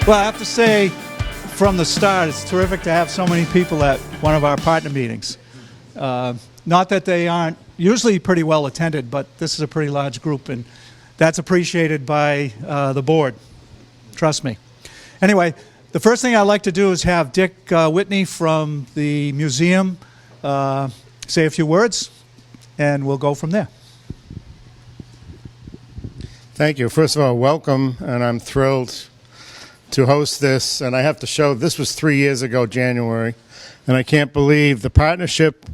Well, I have to say, from the start, it's terrific to have so many people at one of our partner meetings. Not that they aren't usually pretty well attended, but this is a pretty large group, and that's appreciated by the board. Trust me. Anyway, the first thing I'd like to do is have Dick Whitney from the museum say a few words, and we'll go from there. Thank you. First of all, welcome, and I'm thrilled to host this. And I have to show, this was 3 years ago, January, and I can't believe the partnership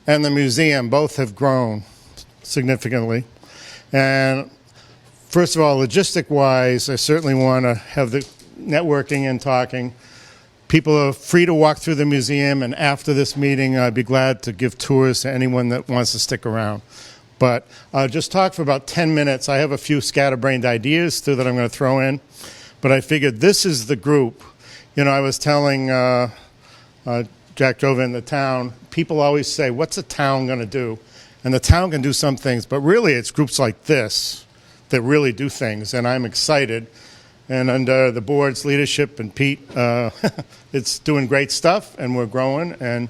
and the museum both have grown significantly. And first of all, logistic-wise, I certainly want to have the networking and talking. People are free to walk through the museum, and after this meeting, I'd be glad to give tours to anyone that wants to stick around. But I'll just talk for about 10 minutes. I have a few scatterbrained ideas, too, that I'm going to throw in. But I figured this is the group. You know, I was telling Jack drove in the town, people always say, what's a town going to do? And the town can do some things, but really it's groups like this that really do things, and I'm excited. And under the board's leadership and Pete, it's doing great stuff, and we're growing, and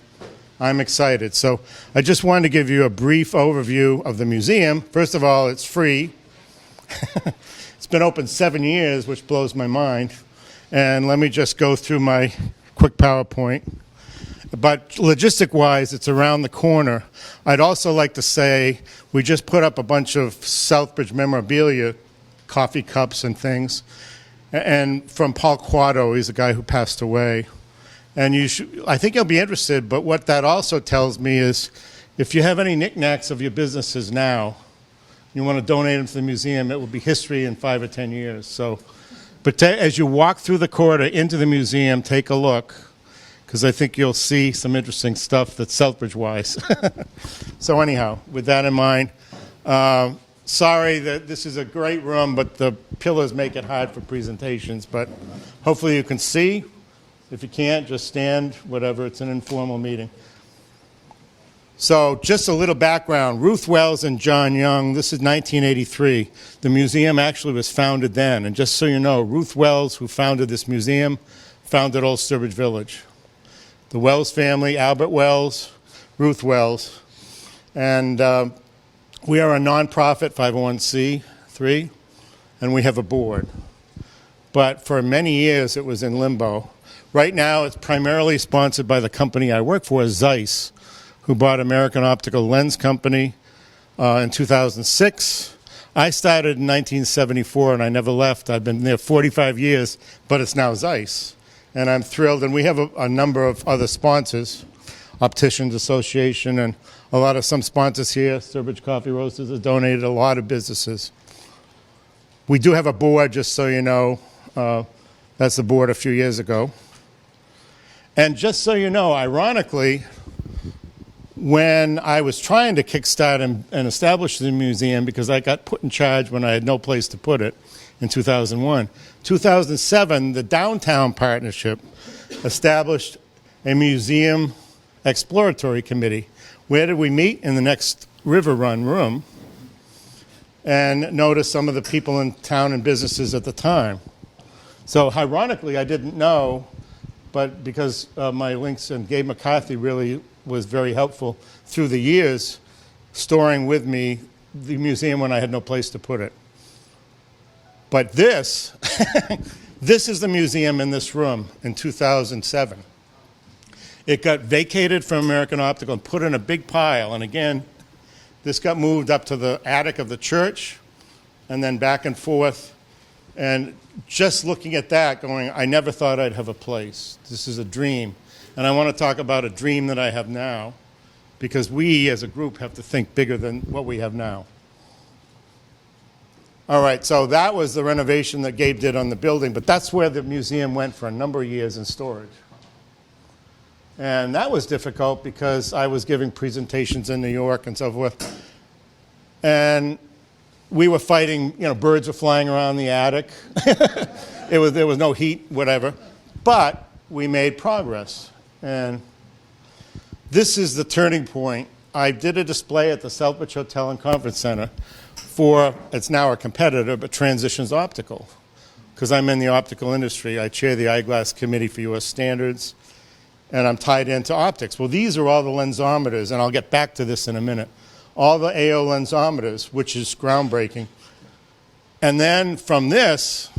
I'm excited. So I just wanted to give you a brief overview of the museum. First of all, it's free. It's been open 7 years, which blows my mind. And let me just go through my quick PowerPoint. But logistic-wise, it's around the corner. I'd also like to say we just put up a bunch of Southbridge memorabilia, coffee cups and things, and from Paul Quaboag. He's a guy who passed away. And I think you'll be interested, but what that also tells me is if you have any knickknacks of your businesses now, you want to donate them to the museum, it will be history in 5 or 10 years. So, but as you walk through the corridor into the museum, take a look, because I think you'll see some interesting stuff that's Southbridge-wise. So anyhow, with that in mind, sorry that this is a great room, but the pillars make it hard for presentations, but hopefully you can see. If you can't, just stand, whatever. It's an informal meeting. So just a little background. Ruth Wells and John Young, this is 1983. The museum actually was founded then. And just so you know, Ruth Wells, who founded this museum, founded Old Sturbridge Village. The Wells family, Albert Wells, Ruth Wells. And we are a nonprofit 501c3, and we have a board. But for many years, it was in limbo. Right now, it's primarily sponsored by the company I work for, Zeiss, who bought American Optical Lens Company in 2006. I started in 1974, and I never left. I've been there 45 years, but it's now Zeiss. And I'm thrilled. And we have a number of other sponsors, Opticians Association, and some sponsors here. Sturbridge Coffee Roasters have donated a lot of businesses. We do have a board, just so you know. That's the board a few years ago. And just so you know, ironically, when I was trying to kickstart and establish the museum, because I got put in charge when I had no place to put it in 2001, 2007, the Downtown Partnership established a museum exploratory committee. Where did we meet? In the next River Run room, and notice some of the people in town and businesses at the time. So ironically, I didn't know, but because my links, and Gabe McCarthy really was very helpful through the years, storing with me the museum when I had no place to put it. But this, this is the museum in this room in 2007. It got vacated from American Optical and put in a big pile. And again, this got moved up to the attic of the church and then back and forth. And just looking at that, going, I never thought I'd have a place. This is a dream. And I want to talk about a dream that I have now, because we as a group have to think bigger than what we have now. All right, so that was the renovation that Gabe did on the building, but that's where the museum went for a number of years in storage. And that was difficult because I was giving presentations in New York and so forth. And we were fighting, birds were flying around the attic. There was no heat, whatever. But we made progress. And this is the turning point. I did a display at the Southbridge Hotel and Conference Center for, it's now a competitor, but Transitions Optical. because I'm in the optical industry. I chair the eyeglass committee for U.S. standards, and I'm tied into optics. Well, these are all the lensometers, and I'll get back to this in a minute. All the AO lensometers, which is groundbreaking. And then from this,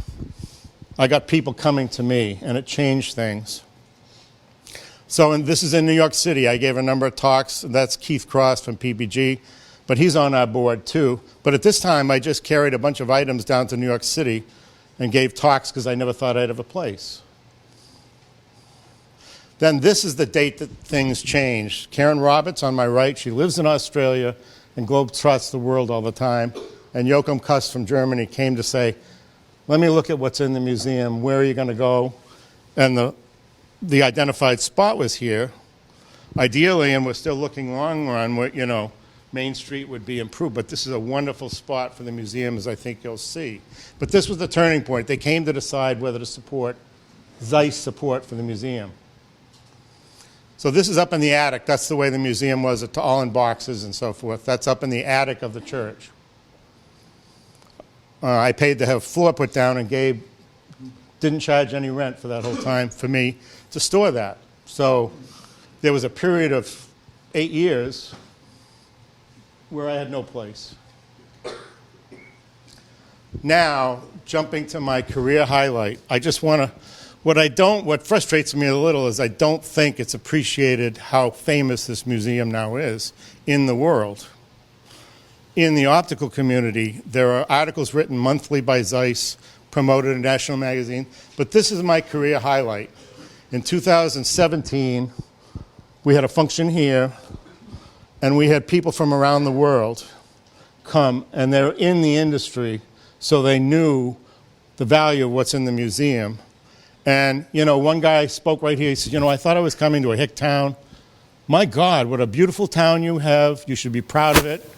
I got people coming to me, and it changed things. So and this is in New York City. I gave a number of talks. That's Keith Cross from PPG, but he's on our board too. But at this time, I just carried a bunch of items down to New York City and gave talks because I never thought I'd have a place. Then this is the date that things changed. Karen Roberts on my right, she lives in Australia and globetrots the world all the time. And Joachim Kuss from Germany came to say, let me look at what's in the museum. Where are you going to go? And the identified spot was here. Ideally, and we're still looking long run, where, Main Street would be improved. But this is a wonderful spot for the museum, as I think you'll see. But this was the turning point. They came to decide whether to support Zeiss support for the museum. So this is up in the attic. That's the way the museum was, all in boxes and so forth. That's up in the attic of the church. I paid to have floor put down, and Gabe didn't charge any rent for that whole time for me to store that. So there was a period of 8 years where I had no place. Now, jumping to my career highlight, I just want to, what frustrates me a little is I don't think it's appreciated how famous this museum now is in the world. In the optical community, there are articles written monthly by Zeiss, promoted in national magazine, but this is my career highlight. In 2017, we had a function here, and we had people from around the world come, and they're in the industry, so they knew the value of what's in the museum. And, one guy spoke right here. He said, I thought I was coming to a hick town. My God, what a beautiful town you have. You should be proud of it.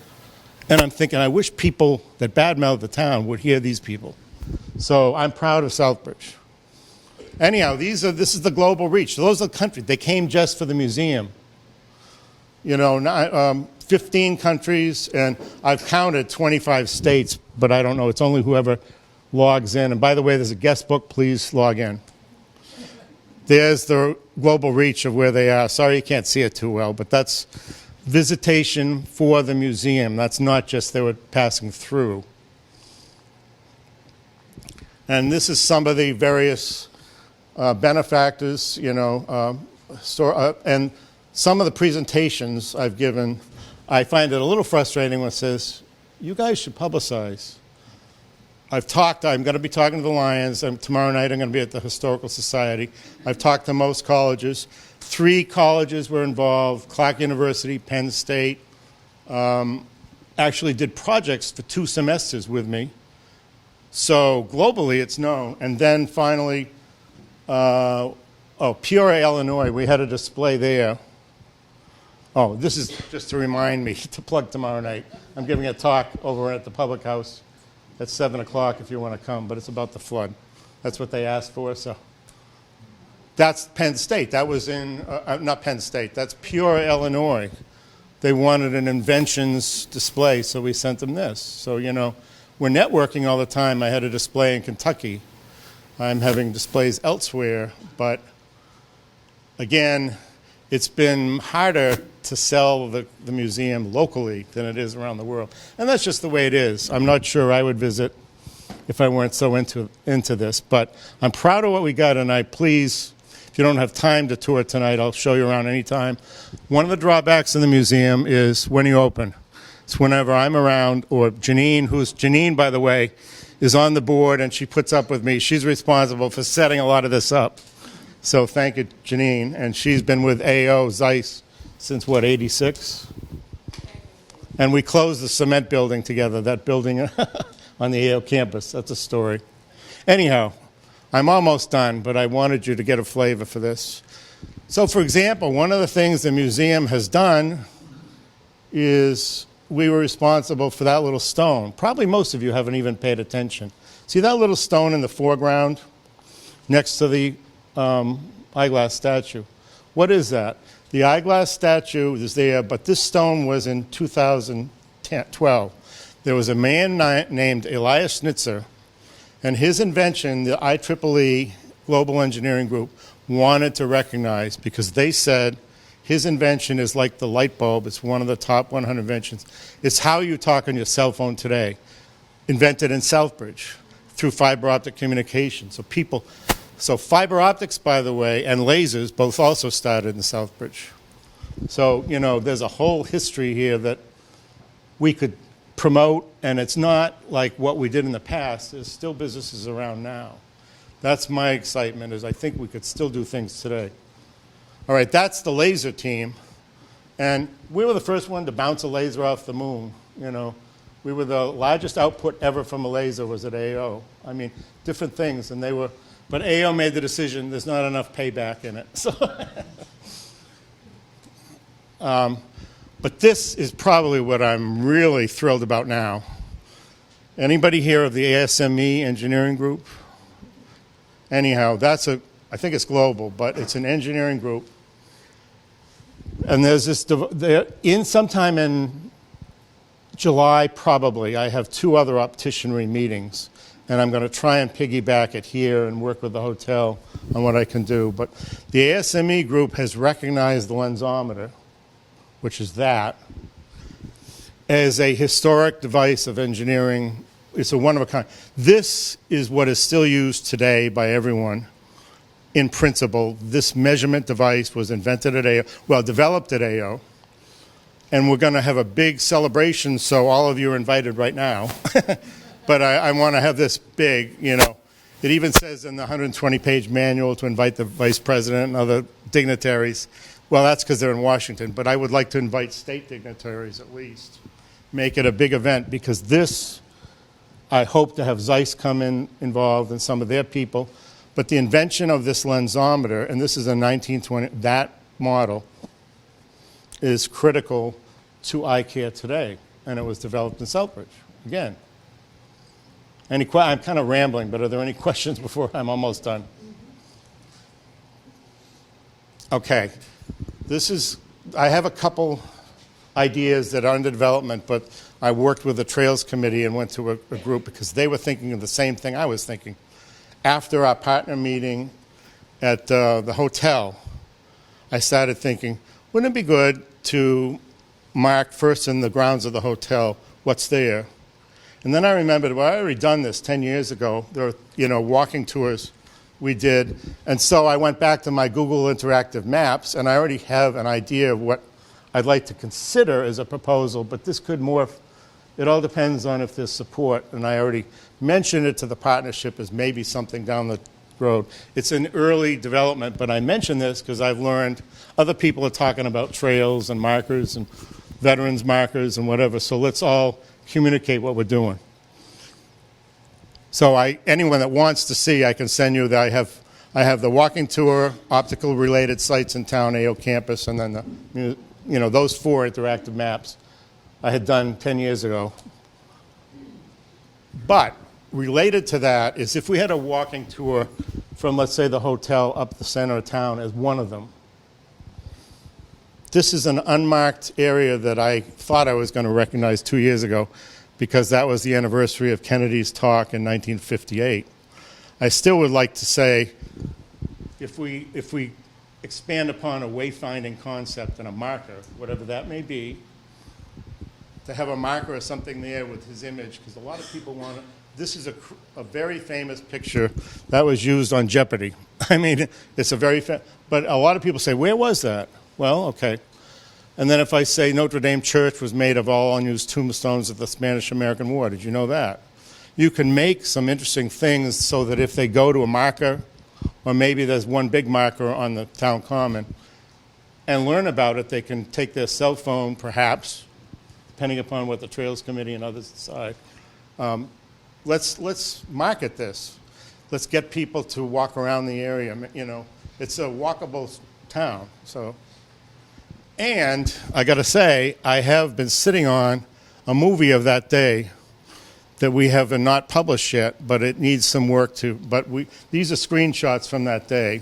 And I'm thinking, I wish people that badmouth the town would hear these people. So I'm proud of Southbridge. Anyhow, this is the global reach. Those are the countries. They came just for the museum. 15 countries, and I've counted 25 states, but I don't know. It's only whoever logs in. And by the way, there's a guest book. Please log in. There's the global reach of where they are. Sorry you can't see it too well, but that's visitation for the museum. That's not just they were passing through. And this is some of the various benefactors, and some of the presentations I've given. I find it a little frustrating when it says, you guys should publicize. I'm going to be talking to the Lions. Tomorrow night I'm going to be at the Historical Society. I've talked to most colleges. 3 colleges were involved, Clark University, Penn State, actually did projects for 2 semesters with me. So globally it's known. And then finally, Peoria, Illinois, we had a display there. Oh, this is just to remind me to plug tomorrow night. I'm giving a talk over at the Public House at 7 o'clock if you want to come, but it's about the flood. That's what they asked for, so. That's Penn State. That was in, not Penn State, that's Peoria, Illinois. They wanted an inventions display, so we sent them this. So, we're networking all the time. I had a display in Kentucky. I'm having displays elsewhere, but again, it's been harder to sell the museum locally than it is around the world. And that's just the way it is. I'm not sure I would visit if I weren't so into this, but I'm proud of what we got, and if you don't have time to tour tonight, I'll show you around anytime. One of the drawbacks in the museum is when you open. It's whenever I'm around, or Janine, by the way, is on the board, and she puts up with me. She's responsible for setting a lot of this up. So thank you, Janine. And she's been with AO Zeiss since, 86? And we closed the cement building together, that building on the AO campus. That's a story. Anyhow, I'm almost done, but I wanted you to get a flavor for this. So, for example, one of the things the museum has done is we were responsible for that little stone. Probably most of you haven't even paid attention. See that little stone in the foreground next to the eyeglass statue? What is that? The eyeglass statue is there, but this stone was in 2012. There was a man named Elias Schnitzer And his invention, the IEEE Global Engineering Group, wanted to recognize, because they said his invention is like the light bulb. It's one of the top 100 inventions. It's how you talk on your cell phone today, invented in Southbridge through fiber optic communication. So fiber optics, by the way, and lasers both also started in Southbridge. So, you know, there's a whole history here that we could promote, and it's not like what we did in the past. There's still businesses around now. That's my excitement, is I think we could still do things today. All right, that's the laser team. And we were the first one to bounce a laser off the moon, you know. We were the largest output ever from a laser was at AO. I mean, different things, and they were, but AO made the decision there's not enough payback in it. So, but this is probably what I'm really thrilled about now. Anybody here of the ASME engineering group? Anyhow, I think it's global, but it's an engineering group. And there's this, sometime in July, probably, I have 2 other opticianry meetings, and I'm going to try and piggyback it here and work with the hotel on what I can do. But the ASME group has recognized the lensometer, which is that, as a historic device of engineering. It's a one of a kind. This is what is still used today by everyone. In principle, this measurement device was invented at AO, well, developed at AO, and we're going to have a big celebration, so all of you are invited right now. But I want to have this big, you know. It even says in the 120-page manual to invite the vice president and other dignitaries. Well, that's because they're in Washington, but I would like to invite state dignitaries at least. Make it a big event, because this, I hope to have Zeiss come involved and some of their people. But the invention of this lensometer, and this is a 1920, that model, is critical to eye care today. And it was developed in Southbridge. Again, I'm kind of rambling, but are there any questions before I'm almost done? Okay. I have a couple ideas that are under development, but I worked with the Trails Committee and went to a group because they were thinking of the same thing I was thinking. After our partner meeting at the hotel, I started thinking, wouldn't it be good to mark first in the grounds of the hotel what's there? And then I remembered, well, I already done this 10 years ago. There were, walking tours we did. And so I went back to my Google Interactive Maps, and I already have an idea of what I'd like to consider as a proposal, but this could morph. It all depends on if there's support, and I already mentioned it to the partnership as maybe something down the road. It's in early development, but I mention this because I've learned other people are talking about trails and markers and veterans markers and whatever, so let's all communicate what we're doing. So anyone that wants to see, I can send you that I have the walking tour, optical related sites in town, AO campus, and then those 4 interactive maps I had done 10 years ago. But related to that is if we had a walking tour from, let's say, the hotel up the center of town as one of them. This is an unmarked area that I thought I was going to recognize 2 years ago because that was the anniversary of Kennedy's talk in 1958. I still would like to say if we expand upon a wayfinding concept and a marker, whatever that may be, to have a marker or something there with his image, because a lot of people want to. This is a very famous picture that was used on Jeopardy. I mean, it's a very but a lot of people say, where was that? Well, okay. And then if I say Notre Dame Church was made of all unused tombstones of the Spanish-American War, did you know that? You can make some interesting things so that if they go to a marker, or maybe there's one big marker on the town common, and learn about it, they can take their cell phone, perhaps, depending upon what the Trails Committee and others decide. Let's market this. Let's get people to walk around the area. It's a walkable town. So, and I got to say, I have been sitting on a movie of that day that we have not published yet, but it needs some work to. But these are screenshots from that day,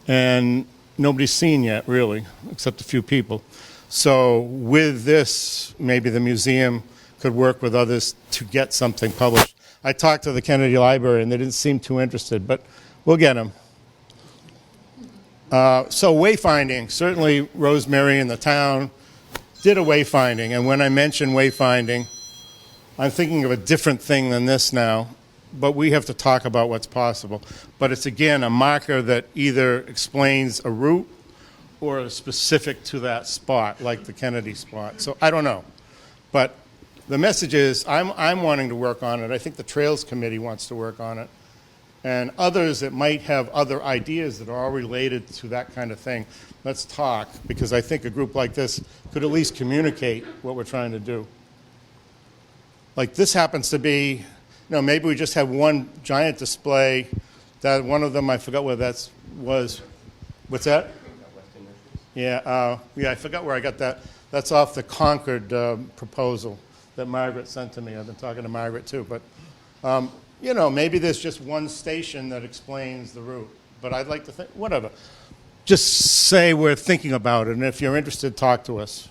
and nobody's seen yet, really, except a few people. So with this, maybe the museum could work with others to get something published. I talked to the Kennedy Library, and they didn't seem too interested, but we'll get them. So wayfinding, certainly Rosemary and the town did a wayfinding, and when I mention wayfinding, I'm thinking of a different thing than this now, but we have to talk about what's possible. But it's, again, a marker that either explains a route or is specific to that spot, like the Kennedy spot. So I don't know. But the message is I'm wanting to work on it. I think the Trails Committee wants to work on it. And others that might have other ideas that are all related to that kind of thing. Let's talk, because I think a group like this could at least communicate what we're trying to do. Like this happens to be, maybe we just have one giant display. That one of them, I forgot where that was. What's that? Yeah, I forgot where I got that. That's off the Concord proposal that Margaret sent to me. I've been talking to Margaret too, but maybe there's just one station that explains the route. But I'd like to think, whatever. Just say we're thinking about it, and if you're interested, talk to us.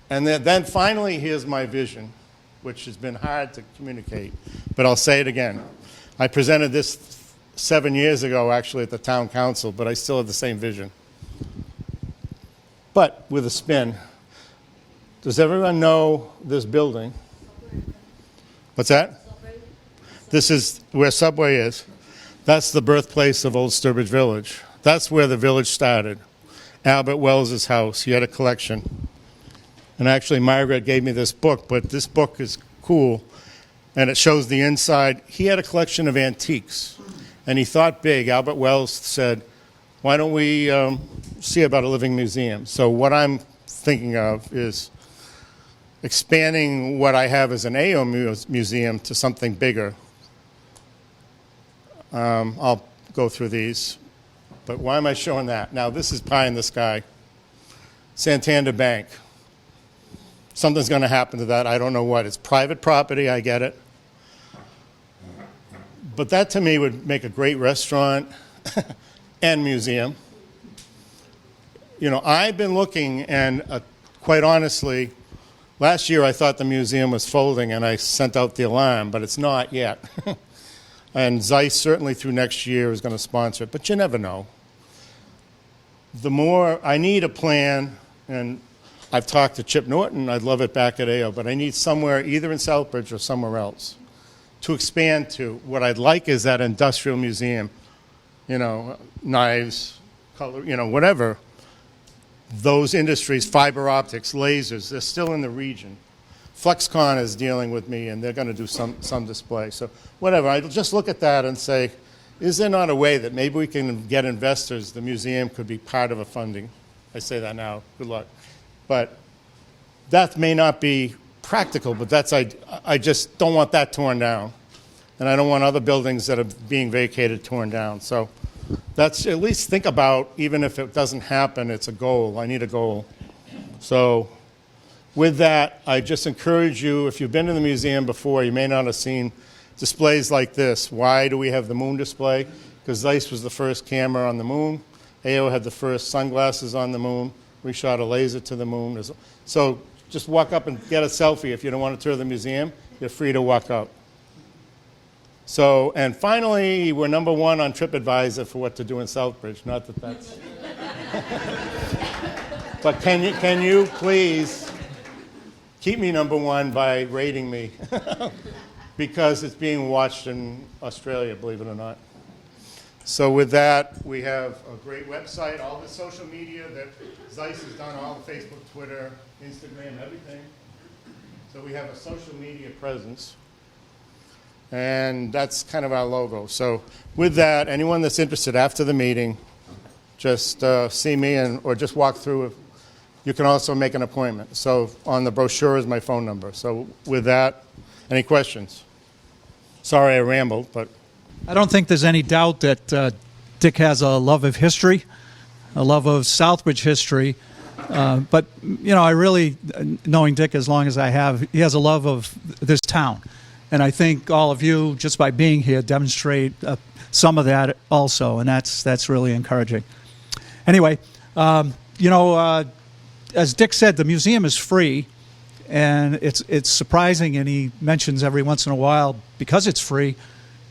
And then finally, here's my vision, which has been hard to communicate, but I'll say it again. I presented this 7 years ago, actually, at the town council, but I still have the same vision. But with a spin. Does everyone know this building? What's that? This is where Subway is. That's the birthplace of Old Sturbridge Village. That's where the village started. Albert Wells' house. He had a collection. And actually, Margaret gave me this book, but this book is cool, and it shows the inside. He had a collection of antiques, and he thought big. Albert Wells said, why don't we see about a living museum? So what I'm thinking of is expanding what I have as an AO museum to something bigger. I'll go through these, but why am I showing that? Now, this is pie in the sky. Santander Bank. Something's going to happen to that. I don't know what. It's private property. I get it. But that, to me, would make a great restaurant and museum. I've been looking, and quite honestly, last year I thought the museum was folding, and I sent out the alarm, but it's not yet. And Zeiss certainly through next year is going to sponsor it, but you never know. The more, I need a plan, and I've talked to Chip Norton, I'd love it back at AO, but I need somewhere either in Southbridge or somewhere else to expand to. What I'd like is that industrial museum, knives, color, whatever. Those industries, fiber optics, lasers, they're still in the region. Flexcon is dealing with me, and they're going to do some display. So whatever, I'll just look at that and say, is there not a way that maybe we can get investors, the museum could be part of a funding? I say that now, good luck. But that may not be practical, but I just don't want that torn down. And I don't want other buildings that are being vacated torn down. So that's, at least think about, even if it doesn't happen, it's a goal. I need a goal. So with that, I just encourage you, if you've been to the museum before, you may not have seen displays like this. Why do we have the moon display? Because Zeiss was the first camera on the moon. AO had the first sunglasses on the moon. We shot a laser to the moon. So just walk up and get a selfie. If you don't want to tour the museum, you're free to walk up. So, and finally, we're number one on TripAdvisor for what to do in Southbridge. Not that that's... But can you please keep me number one by rating me? Because it's being watched in Australia, believe it or not. So with that, we have a great website, all the social media that Zeiss has done, all the Facebook, Twitter, Instagram, everything. So we have a social media presence. And that's kind of our logo. So with that, anyone that's interested after the meeting, just see me or just walk through. You can also make an appointment. So on the brochure is my phone number. So with that, any questions? Sorry I rambled, but... I don't think there's any doubt that Dick has a love of history, a love of Southbridge history. But, I really, knowing Dick as long as I have, he has a love of this town. And I think all of you, just by being here, demonstrate some of that also, and that's really encouraging. Anyway, as Dick said, the museum is free, And it's surprising, and he mentions every once in a while, because it's free,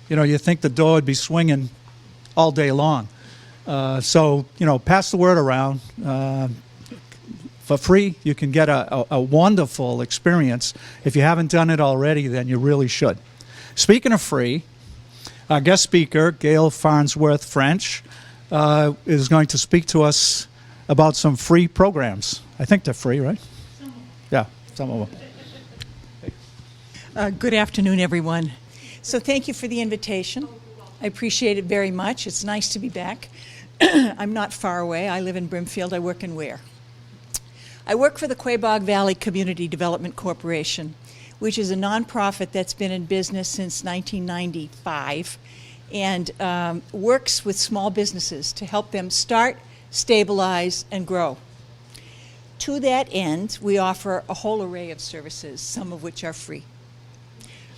you think the door would be swinging all day long. So, pass the word around. For free, you can get a wonderful experience. If you haven't done it already, then you really should. Speaking of free, our guest speaker, Gail Farnsworth French, is going to speak to us about some free programs. I think they're free, right? Yeah, some of them. Good afternoon, everyone. So thank you for the invitation. I appreciate it very much. It's nice to be back. I'm not far away. I live in Brimfield. I work in Ware. I work for the Quaboag Valley Community Development Corporation, which is a nonprofit that's been in business since 1995 and works with small businesses to help them start, stabilize, and grow. To that end, we offer a whole array of services, some of which are free.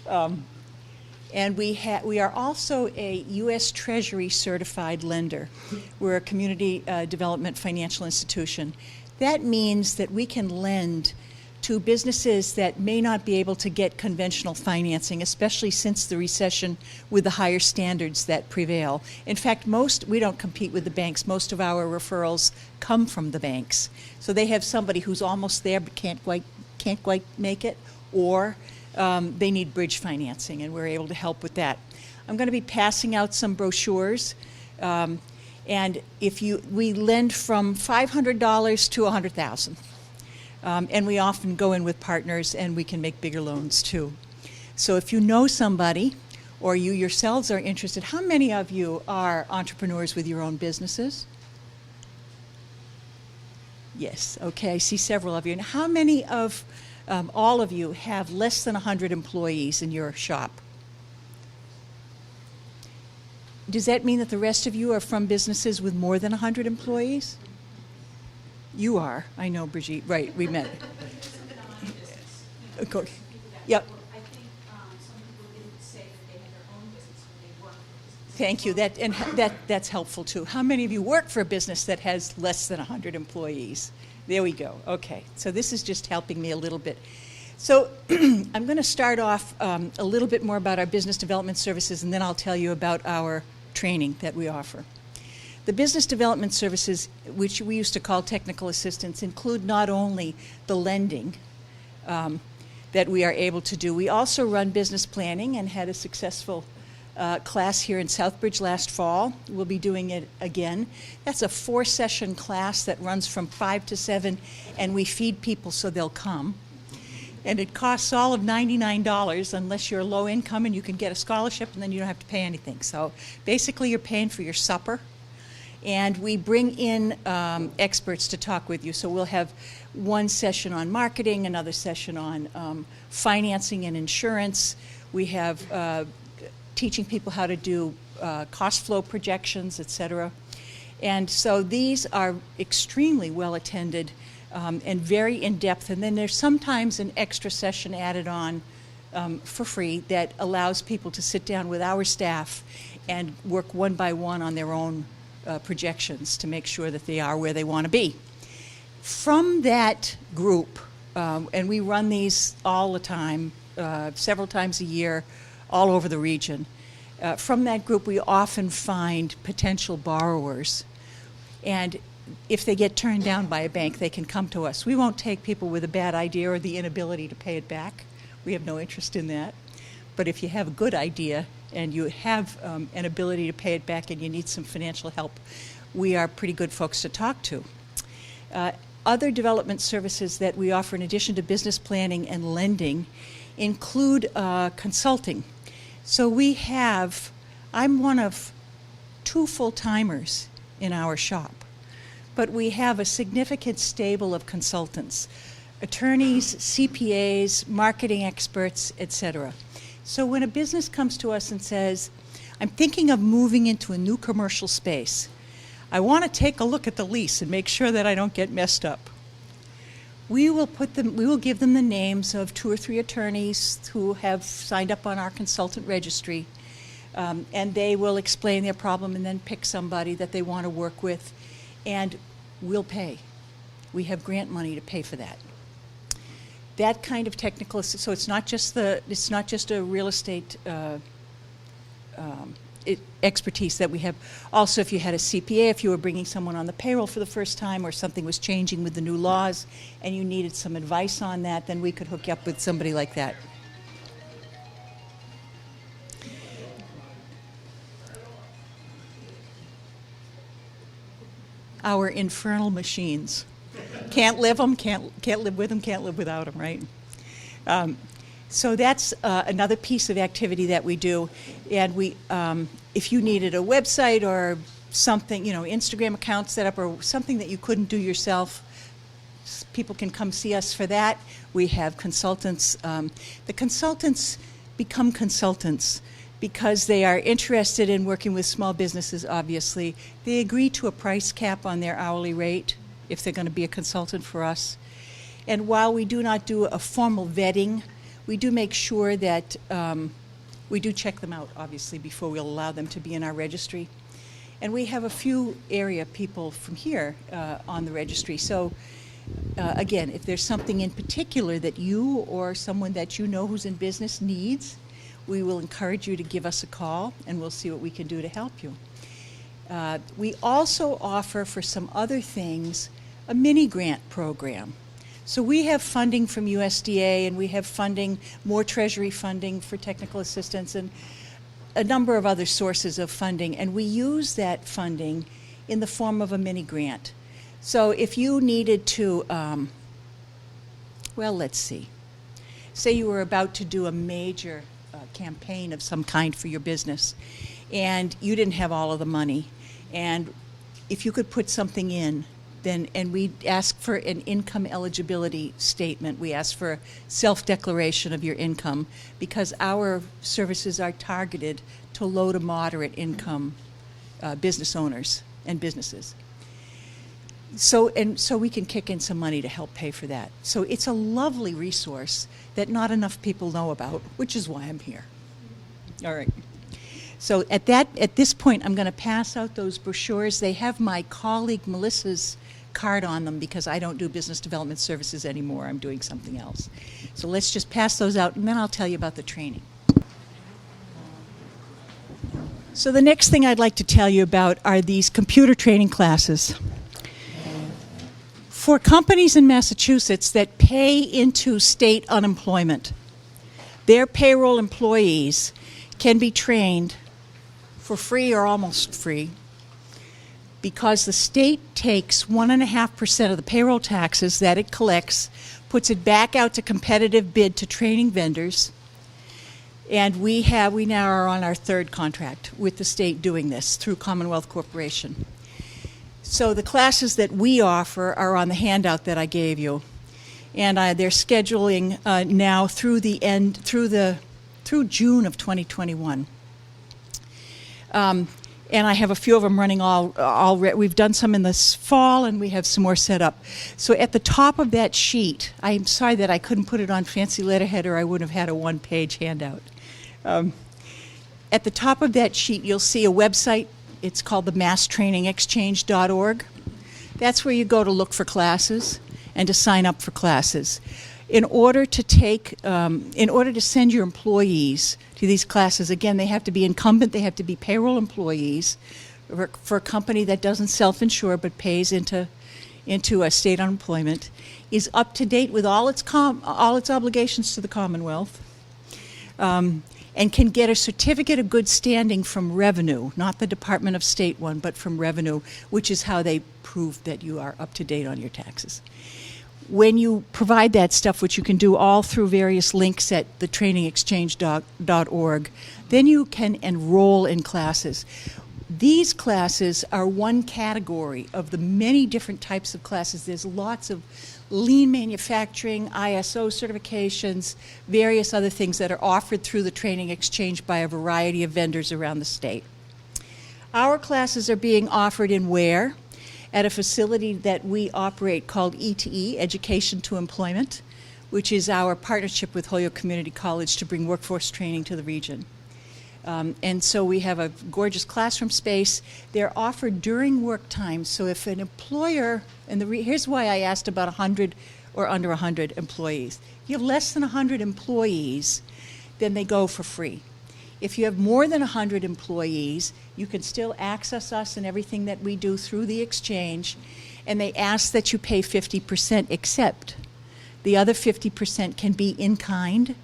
And we are also a U.S. Treasury certified lender. We're a community development financial institution. That means that we can lend to businesses that may not be able to get conventional financing, especially since the recession with the higher standards that prevail. In fact, we don't compete with the banks. Most of our referrals come from the banks. So they have somebody who's almost there but can't quite make it, or they need bridge financing, and we're able to help with that. I'm going to be passing out some brochures. And we lend from $500 to $100,000. And we often go in with partners, and we can make bigger loans too. So if you know somebody, or you yourselves are interested, how many of you are entrepreneurs with your own businesses? Yes, okay, I see several of you. And how many of all of you have less than 100 employees in your shop? Does that mean that the rest of you are from businesses with more than 100 employees? You are. I know, Brigitte. Right, we met. Okay. Yep. I think some people didn't say that they had their own business when they worked for business. Thank you. That's helpful, too. How many of you work for a business that has less than 100 employees? There we go. Okay. So this is just helping me a little bit. So I'm going to start off a little bit more about our business development services, and then I'll tell you about our training that we offer. The business development services, which we used to call technical assistance, include not only the lending that we are able to do. We also run business planning and had a successful class here in Southbridge last fall. We'll be doing it again. That's a 4-session class that runs from 5 to 7, and we feed people so they'll come. And it costs all of $99 unless you're low income and you can get a scholarship, and then you don't have to pay anything. So basically you're paying for your supper. And we bring in experts to talk with you. So we'll have one session on marketing, another session on financing and insurance. We have teaching people how to do cost flow projections, et cetera. And so these are extremely well attended and very in-depth. And then there's sometimes an extra session added on for free that allows people to sit down with our staff and work one by one on their own projections to make sure that they are where they want to be. From that group, and we run these all the time, several times a year, all over the region. From that group, we often find potential borrowers. And if they get turned down by a bank, they can come to us. We won't take people with a bad idea or the inability to pay it back. We have no interest in that. But if you have a good idea and you have an ability to pay it back and you need some financial help, we are pretty good folks to talk to. Other development services that we offer in addition to business planning and lending include consulting. So I'm one of 2 full-timers in our shop, but we have a significant stable of consultants, attorneys, CPAs, marketing experts, etc. So when a business comes to us and says, I'm thinking of moving into a new commercial space, I want to take a look at the lease and make sure that I don't get messed up. We will give them the names of 2 or 3 attorneys who have signed up on our consultant registry, and they will explain their problem and then pick somebody that they want to work with, and we'll pay. We have grant money to pay for that. that kind of technical, so it's not just a real estate expertise that we have. Also, if you had a CPA, if you were bringing someone on the payroll for the first time, or something was changing with the new laws and you needed some advice on that, then we could hook you up with somebody like that. Our infernal machines. Can't live them, can't live with them, can't live without them, right? So that's another piece of activity that we do. And we, if you needed a website or something, Instagram account set up or something that you couldn't do yourself, people can come see us for that. We have consultants. The consultants become consultants because they are interested in working with small businesses, obviously. They agree to a price cap on their hourly rate if they're going to be a consultant for us. And while we do not do a formal vetting, we do make sure that we do check them out, obviously, before we'll allow them to be in our registry. And we have a few area people from here on the registry. So, again, if there's something in particular that you or someone that you know who's in business needs, we will encourage you to give us a call, and we'll see what we can do to help you. We also offer, for some other things, a mini grant program. So we have funding from USDA, and we have funding, more Treasury funding for technical assistance, and a number of other sources of funding. And we use that funding in the form of a mini grant. So if you needed to, well, let's see. Say you were about to do a major campaign of some kind for your business, and you didn't have all of the money. And if you could put something in, then, and we ask for an income eligibility statement. We ask for a self-declaration of your income, because our services are targeted to low to moderate income business owners and businesses. So we can kick in some money to help pay for that. So it's a lovely resource that not enough people know about, which is why I'm here. All right. So at this point, I'm going to pass out those brochures. They have my colleague Melissa's card on them, because I don't do business development services anymore. I'm doing something else. So let's just pass those out, and then I'll tell you about the training. So the next thing I'd like to tell you about are these computer training classes. For companies in Massachusetts that pay into state unemployment, their payroll employees can be trained for free or almost free, because the state takes 1.5% of the payroll taxes that it collects, puts it back out to competitive bid to training vendors, and we now are on our third contract with the state doing this through Commonwealth Corporation. So the classes that we offer are on the handout that I gave you, and they're scheduling now through June of 2021. And I have a few of them running already. We've done some in this fall, and we have some more set up. So at the top of that sheet, I'm sorry that I couldn't put it on fancy letterhead, or I would have had a one-page handout. At the top of that sheet, you'll see a website. It's called the masstrainingexchange.org. That's where you go to look for classes and to sign up for classes. In order to send your employees to these classes, again, they have to be incumbent, they have to be payroll employees for a company that doesn't self-insure but pays into a state unemployment, is up to date with all its obligations to the Commonwealth, and can get a certificate of good standing from Revenue, not the Department of State one, but from Revenue, which is how they prove that you are up to date on your taxes. When you provide that stuff, which you can do all through various links at thetrainingexchange.org, then you can enroll in classes. These classes are one category of the many different types of classes. There's lots of lean manufacturing, ISO certifications, various other things that are offered through the Training Exchange by a variety of vendors around the state. Our classes are being offered in Ware, at a facility that we operate called E2E, Education to Employment, which is our partnership with Holyoke Community College to bring workforce training to the region. And so we have a gorgeous classroom space. They're offered during work time. So if an employer, and here's why I asked about 100 or under 100 employees. If you have less than 100 employees, then they go for free. If you have more than 100 employees, you can still access us and everything that we do through the exchange, and they ask that you pay 50%, except the other 50% can be in kind.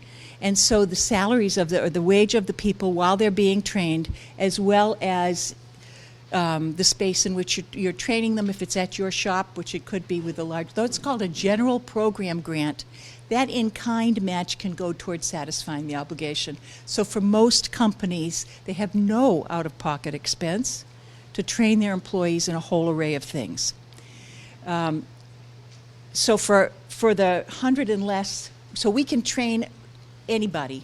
And so the salaries of or the wage of the people while they're being trained, as well as the space in which you're training them, if it's at your shop, which it could be with a large, though it's called a general program grant, that in-kind match can go towards satisfying the obligation. So for most companies, they have no out-of-pocket expense to train their employees in a whole array of things. So for the 100 and less, so we can train anybody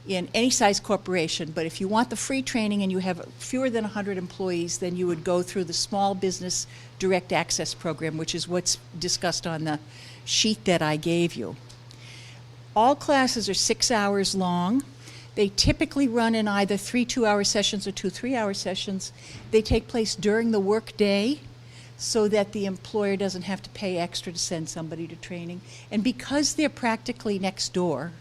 in any size corporation, but if you want the free training and you have fewer than 100 employees, then you would go through the Small Business Direct Access Program, which is what's discussed on the sheet that I gave you. All classes are 6 hours long. They typically run in either 3 2-hour sessions or 2 3-hour sessions. They take place during the work day so that the employer doesn't have to pay extra to send somebody to training. And because they're practically next door,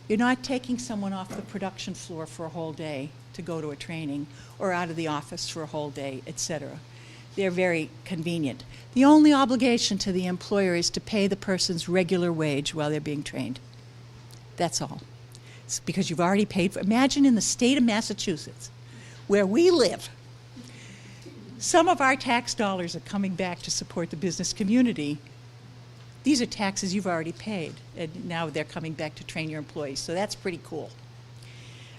you're not taking someone off the production floor for a whole day to go to a training or out of the office for a whole day, etc. They're very convenient. The only obligation to the employer is to pay the person's regular wage while they're being trained. That's all. It's because you've already paid for. Imagine in the state of Massachusetts, where we live, some of our tax dollars are coming back to support the business community. These are taxes you've already paid, and now they're coming back to train your employees. So that's pretty cool.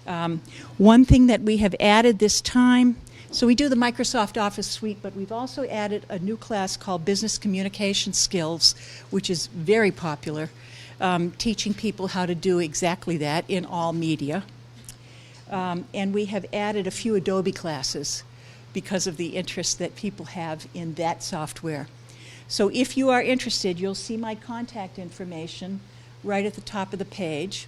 One thing that we have added this time, so we do the Microsoft Office suite, but we've also added a new class called Business Communication Skills, which is very popular, teaching people how to do exactly that in all media. And we have added a few Adobe classes because of the interest that people have in that software. So if you are interested, you'll see my contact information right at the top of the page.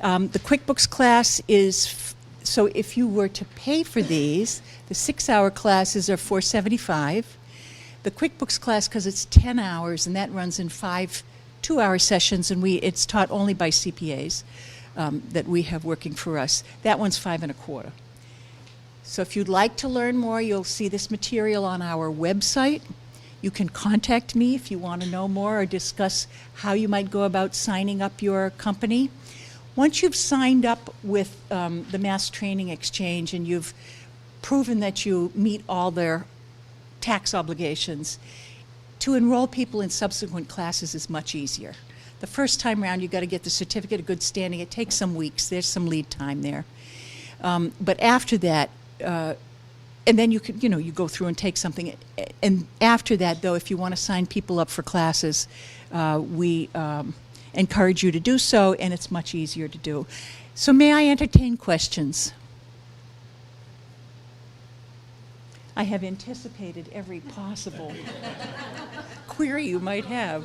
The QuickBooks class is, so if you were to pay for these, the 6-hour classes are $475. The QuickBooks class, because it's 10 hours, and that runs in 5 2-hour sessions, and it's taught only by CPAs that we have working for us. That one's $525. So if you'd like to learn more, you'll see this material on our website. You can contact me if you want to know more or discuss how you might go about signing up your company. Once you've signed up with the Mass Training Exchange and you've proven that you meet all their tax obligations, to enroll people in subsequent classes is much easier. The first time around, you've got to get the certificate of good standing. It takes some weeks. There's some lead time there. But after that, and then you could, you go through and take something. And after that, though, if you want to sign people up for classes, we encourage you to do so, and it's much easier to do. So may I entertain questions? I have anticipated every possible query you might have.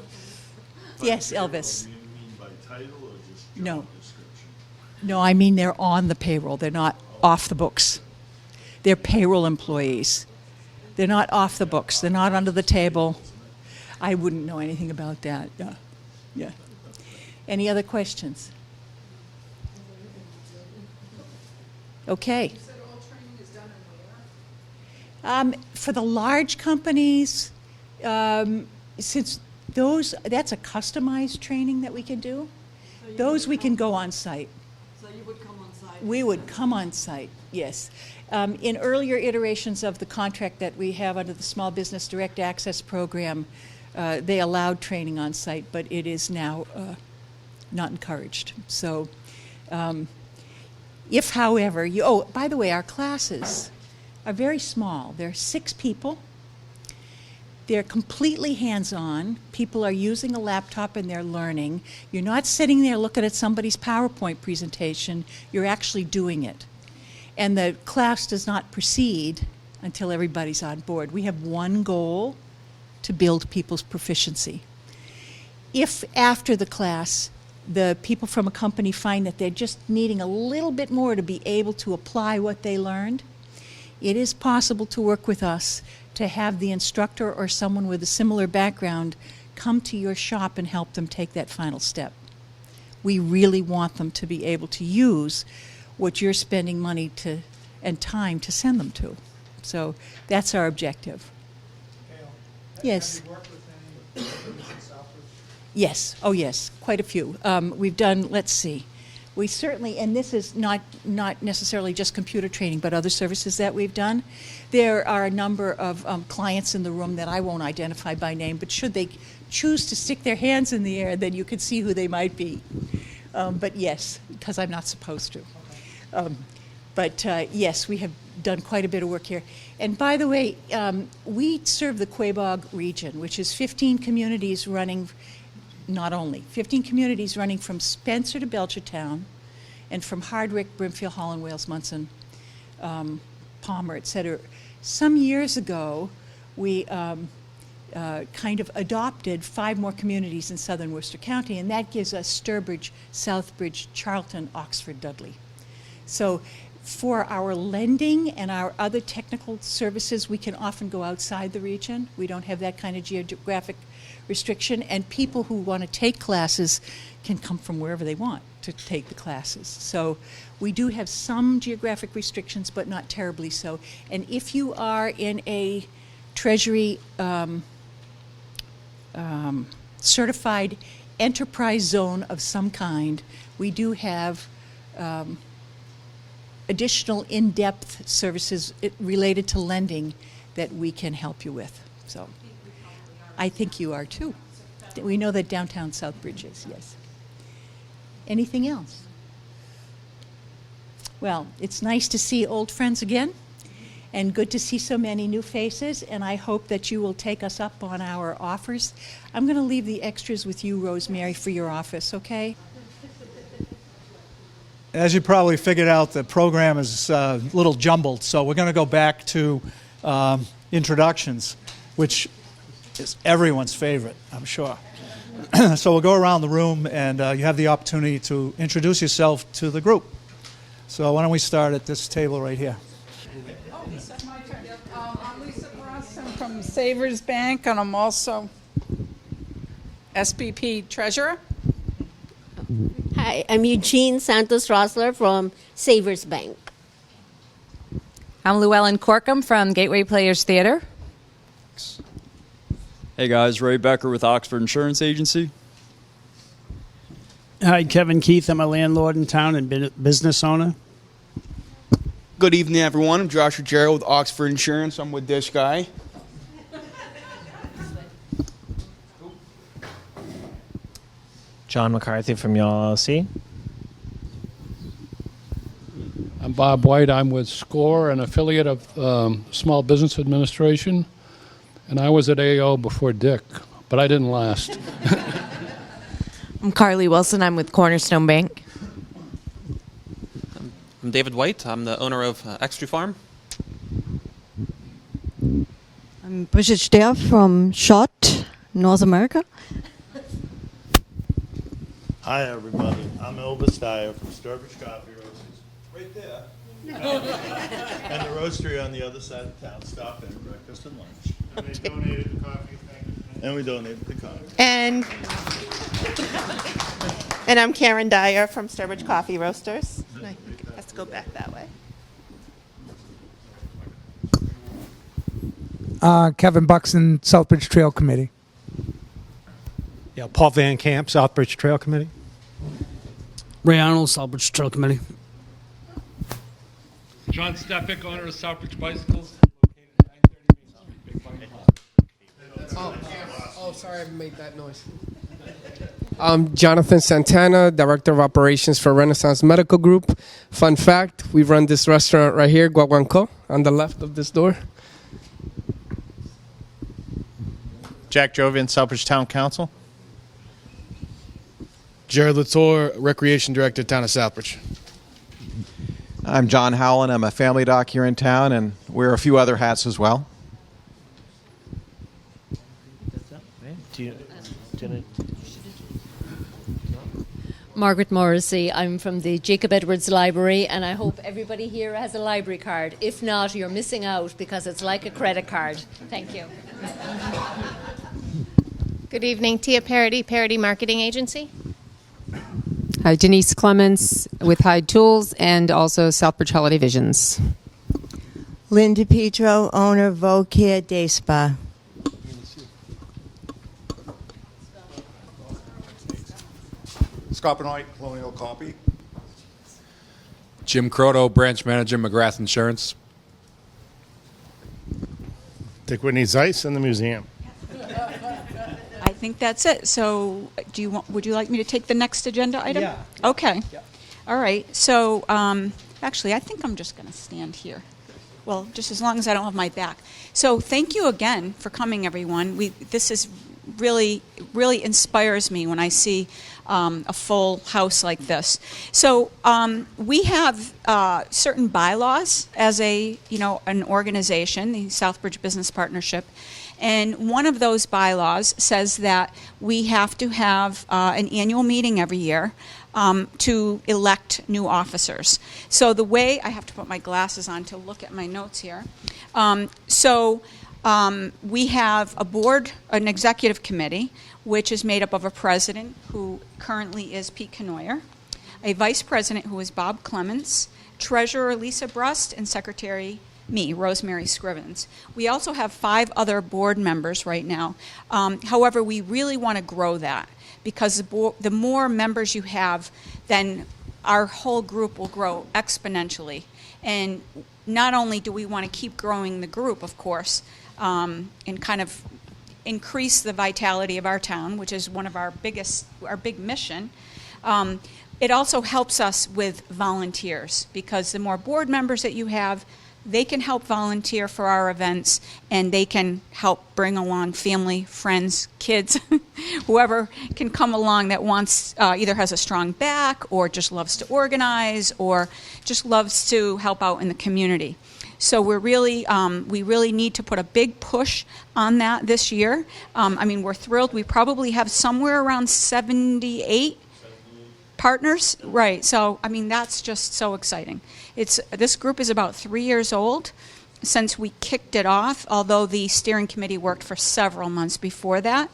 Yes, Elvis. Do you mean by title or just No. job description? No, I mean they're on the payroll. They're not off the books. They're payroll employees. They're not off the books. They're not under the table. I wouldn't know anything about that. Yeah. Any other questions? Okay. You said all training is done in where? For the large companies, since that's a customized training that we can do, those we can go on site. So you would come on site? We would come on site, yes. In earlier iterations of the contract that we have under the Small Business Direct Access Program, they allowed training on site, but it is now not encouraged. So if, however, by the way, our classes are very small. They're 6 people. They're completely hands-on. People are using a laptop and they're learning. You're not sitting there looking at somebody's PowerPoint presentation. You're actually doing it. And the class does not proceed until everybody's on board. We have one goal: to build people's proficiency. If after the class, the people from a company find that they're just needing a little bit more to be able to apply what they learned, it is possible to work with us to have the instructor or someone with a similar background come to your shop and help them take that final step. We really want them to be able to use what you're spending money to and time to send them to. So that's our objective. Gail, Yes. Have you worked with any businesses in Southbridge? Yes, oh yes, quite a few. We've done, let's see, we certainly, and this is not necessarily just computer training, but other services that we've done. There are a number of clients in the room that I won't identify by name, but should they choose to stick their hands in the air, then you could see who they might be. But yes, because I'm not supposed to. But yes, we have done quite a bit of work here. And by the way, we serve the Quaboag region, which is 15 communities running, not only, 15 communities running from Spencer to Belchertown and from Hardwick, Brimfield, Holland, Wales, Munson, Palmer, et cetera. Some years ago, we kind of adopted 5 more communities in southern Worcester County, and that gives us Sturbridge, Southbridge, Charlton, Oxford, Dudley. So for our lending and our other technical services, we can often go outside the region. We don't have that kind of geographic restriction, and people who want to take classes can come from wherever they want to take the classes. So we do have some geographic restrictions, but not terribly so. And if you are in a Treasury certified enterprise zone of some kind, we do have additional in-depth services related to lending that we can help you with. So I think you are too. We know that downtown Southbridge is, yes. Anything else? Well, it's nice to see old friends again, and good to see so many new faces, and I hope that you will take us up on our offers. I'm going to leave the extras with you, Rosemary, for your office, okay? As you probably figured out, the program is a little jumbled, so we're going to go back to introductions, which is everyone's favorite, I'm sure. So we'll go around the room, and you have the opportunity to introduce yourself to the group. So why don't we start at this table right here? Oh, it's my turn. I'm Lisa Ross. I'm from Savers Bank, and I'm also SPP Treasurer. Hi, I'm Eugene Santos Rossler from Savers Bank. I'm Llewellyn Corkum from Gateway Players Theater. Hey guys, Ray Becker with Oxford Insurance Agency. Hi, Kevin Keith. I'm a landlord in town and business owner. Good evening, everyone. I'm Joshua Gerald with Oxford Insurance. I'm with this guy. John McCarthy from Y'all LLC. I'm Bob White. I'm with SCORE, an affiliate of Small Business Administration. And I was at AO before Dick, but I didn't last. I'm Carly Wilson. I'm with Cornerstone Bank. I'm David White. I'm the owner of Extra Farm. I'm Bridget Steer from SHOT, North America. Hi, everybody. I'm Elvis Dyer from Sturbridge Coffee Roasters. Right there. And the roastery on the other side of town. Stop in breakfast and lunch. And they donated the coffee. And we donated the coffee. And I'm Karen Dyer from Sturbridge Coffee Roasters. Let's go back that way. Kevin Buxton, Southbridge Trail Committee. Yeah, Paul Van Camp, Southbridge Trail Committee. Ray Arnold, Southbridge Trail Committee. John Steppick, owner of Southbridge Bicycles. Oh, sorry, I made that noise. I'm Jonathan Santana, Director of Operations for Renaissance Medical Group. Fun fact, we run this restaurant right here, Guaguanco, on the left of this door. Jack Jovian, Southbridge Town Council. Jared Latour, Recreation Director, Town of Southbridge. I'm John Howland. I'm a family doc here in town, and wear a few other hats as well. Margaret Morrissey. I'm from the Jacob Edwards Library, and I hope everybody here has a library card. If not, you're missing out because it's like a credit card. Thank you. Good evening, Tia Parody, Parody Marketing Agency. Hi, Denise Clements with Hyde Tools and also Southbridge Holiday Visions. Linda Petro, owner of Vocare Day Spa. Scott Benoit, Colonial Copy. Jim Croto, Branch Manager, McGrath Insurance. Dick Whitney Zeiss in the museum. I think that's it. So, would you like me to take the next agenda item? Yeah. Okay. Yeah. All right. So, actually, I think I'm just going to stand here. Well, just as long as I don't have my back. So, thank you again for coming, everyone. This is really inspires me when I see a full house like this. So, we have certain bylaws as an organization, the Southbridge Business Partnership. And one of those bylaws says that we have to have an annual meeting every year to elect new officers. So the way, I have to put my glasses on to look at my notes here. We have an executive committee, which is made up of a president, who currently is Pete Canoyer, a vice president, who is Bob Clements, treasurer Lisa Brust, and secretary me, Rosemary Scrivens. We also have 5 other board members right now. However, we really want to grow that, because the more members you have, then our whole group will grow exponentially. And not only do we want to keep growing the group, of course, and kind of increase the vitality of our town, which is one of our big mission, it also helps us with volunteers, because the more board members that you have, they can help volunteer for our events, and they can help bring along family, friends, kids, whoever can come along that wants, either has a strong back or just loves to organize or just loves to help out in the community. So we really need to put a big push on that this year. We're thrilled. We probably have somewhere around 78 partners, right? So, that's just so exciting. This group is about 3 years old since we kicked it off, although the steering committee worked for several months before that.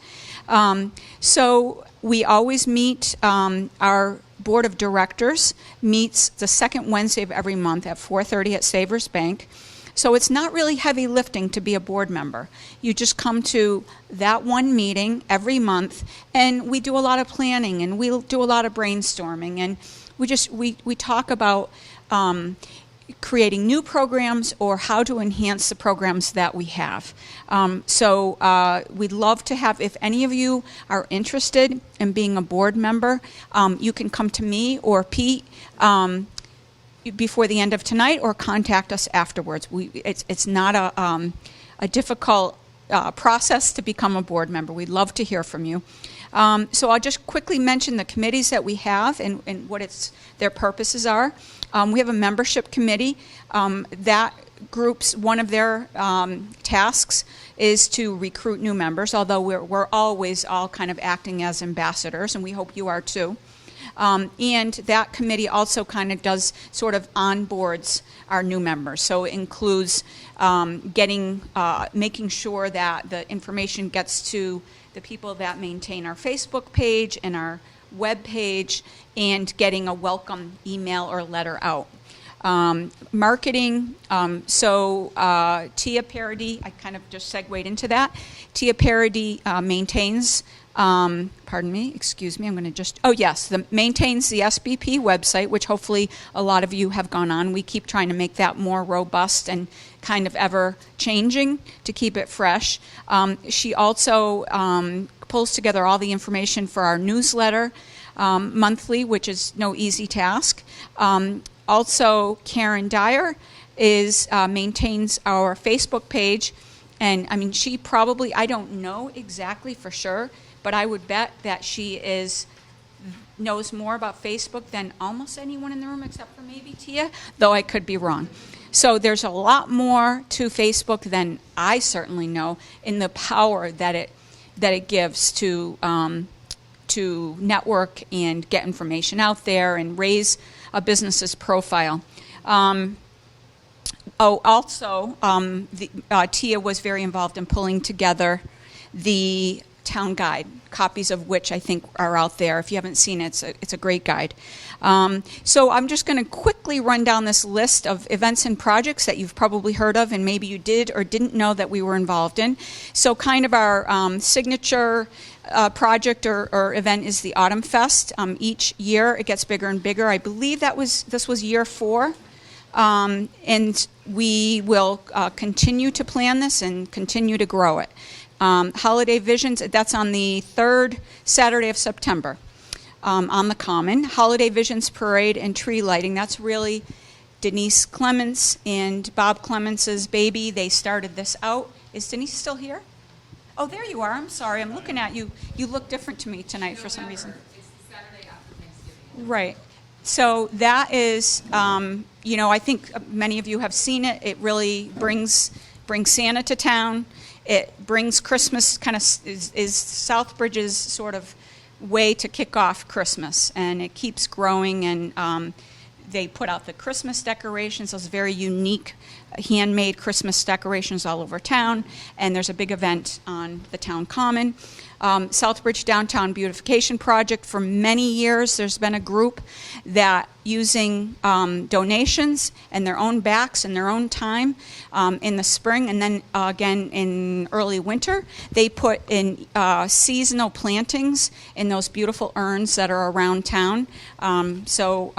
So we always meet, our board of directors meets the second Wednesday of every month at 4:30 at Savers Bank. So it's not really heavy lifting to be a board member. You just come to that one meeting every month, and we do a lot of planning, and we do a lot of brainstorming, and we talk about creating new programs or how to enhance the programs that we have. We'd love to have, if any of you are interested in being a board member, you can come to me or Pete before the end of tonight, or contact us afterwards. It's not a difficult process to become a board member. We'd love to hear from you. So I'll just quickly mention the committees that we have and what their purposes are. We have a membership committee. That group's one of their tasks is to recruit new members, although we're always all kind of acting as ambassadors, and we hope you are too. And that committee also kind of does sort of onboards our new members. So it includes making sure that the information gets to the people that maintain our Facebook page and our web page, and getting a welcome email or letter out. Marketing, Tia Parody, I kind of just segued into that. Tia Parody maintains, maintains the SBP website, which hopefully a lot of you have gone on. We keep trying to make that more robust and kind of ever changing to keep it fresh. She also pulls together all the information for our newsletter monthly, which is no easy task. Also, Karen Dyer maintains our Facebook page, and she probably, I don't know exactly for sure, but I would bet that she knows more about Facebook than almost anyone in the room, except for maybe Tia, though I could be wrong. So there's a lot more to Facebook than I certainly know in the power that it gives to network and get information out there and raise a business's profile. Tia was very involved in pulling together the town guide, copies of which I think are out there. If you haven't seen it, it's a great guide. So I'm just going to quickly run down this list of events and projects that you've probably heard of, and maybe you did or didn't know that we were involved in. So kind of our signature project or event is the Autumn Fest. Each year it gets bigger and bigger. I believe this was year 4. And we will continue to plan this and continue to grow it. Holiday Visions, that's on the 3rd Saturday of September on the Common. Holiday Visions Parade and Tree Lighting, that's really Denise Clements and Bob Clements' baby. They started this out. Is Denise still here? Oh, there you are. I'm sorry. I'm looking at you. You look different to me tonight for some reason. It's the Saturday after Thanksgiving. Right. So that is, I think many of you have seen it. It really brings Santa to town. It brings Christmas, kind of is Southbridge's sort of way to kick off Christmas, and it keeps growing. And they put out the Christmas decorations, those very unique handmade Christmas decorations all over town. And there's a big event on the town common. Southbridge Downtown Beautification Project. For many years, there's been a group that, using donations and their own backs and their own time in the spring, and then again in early winter, they put in seasonal plantings in those beautiful urns that are around town. So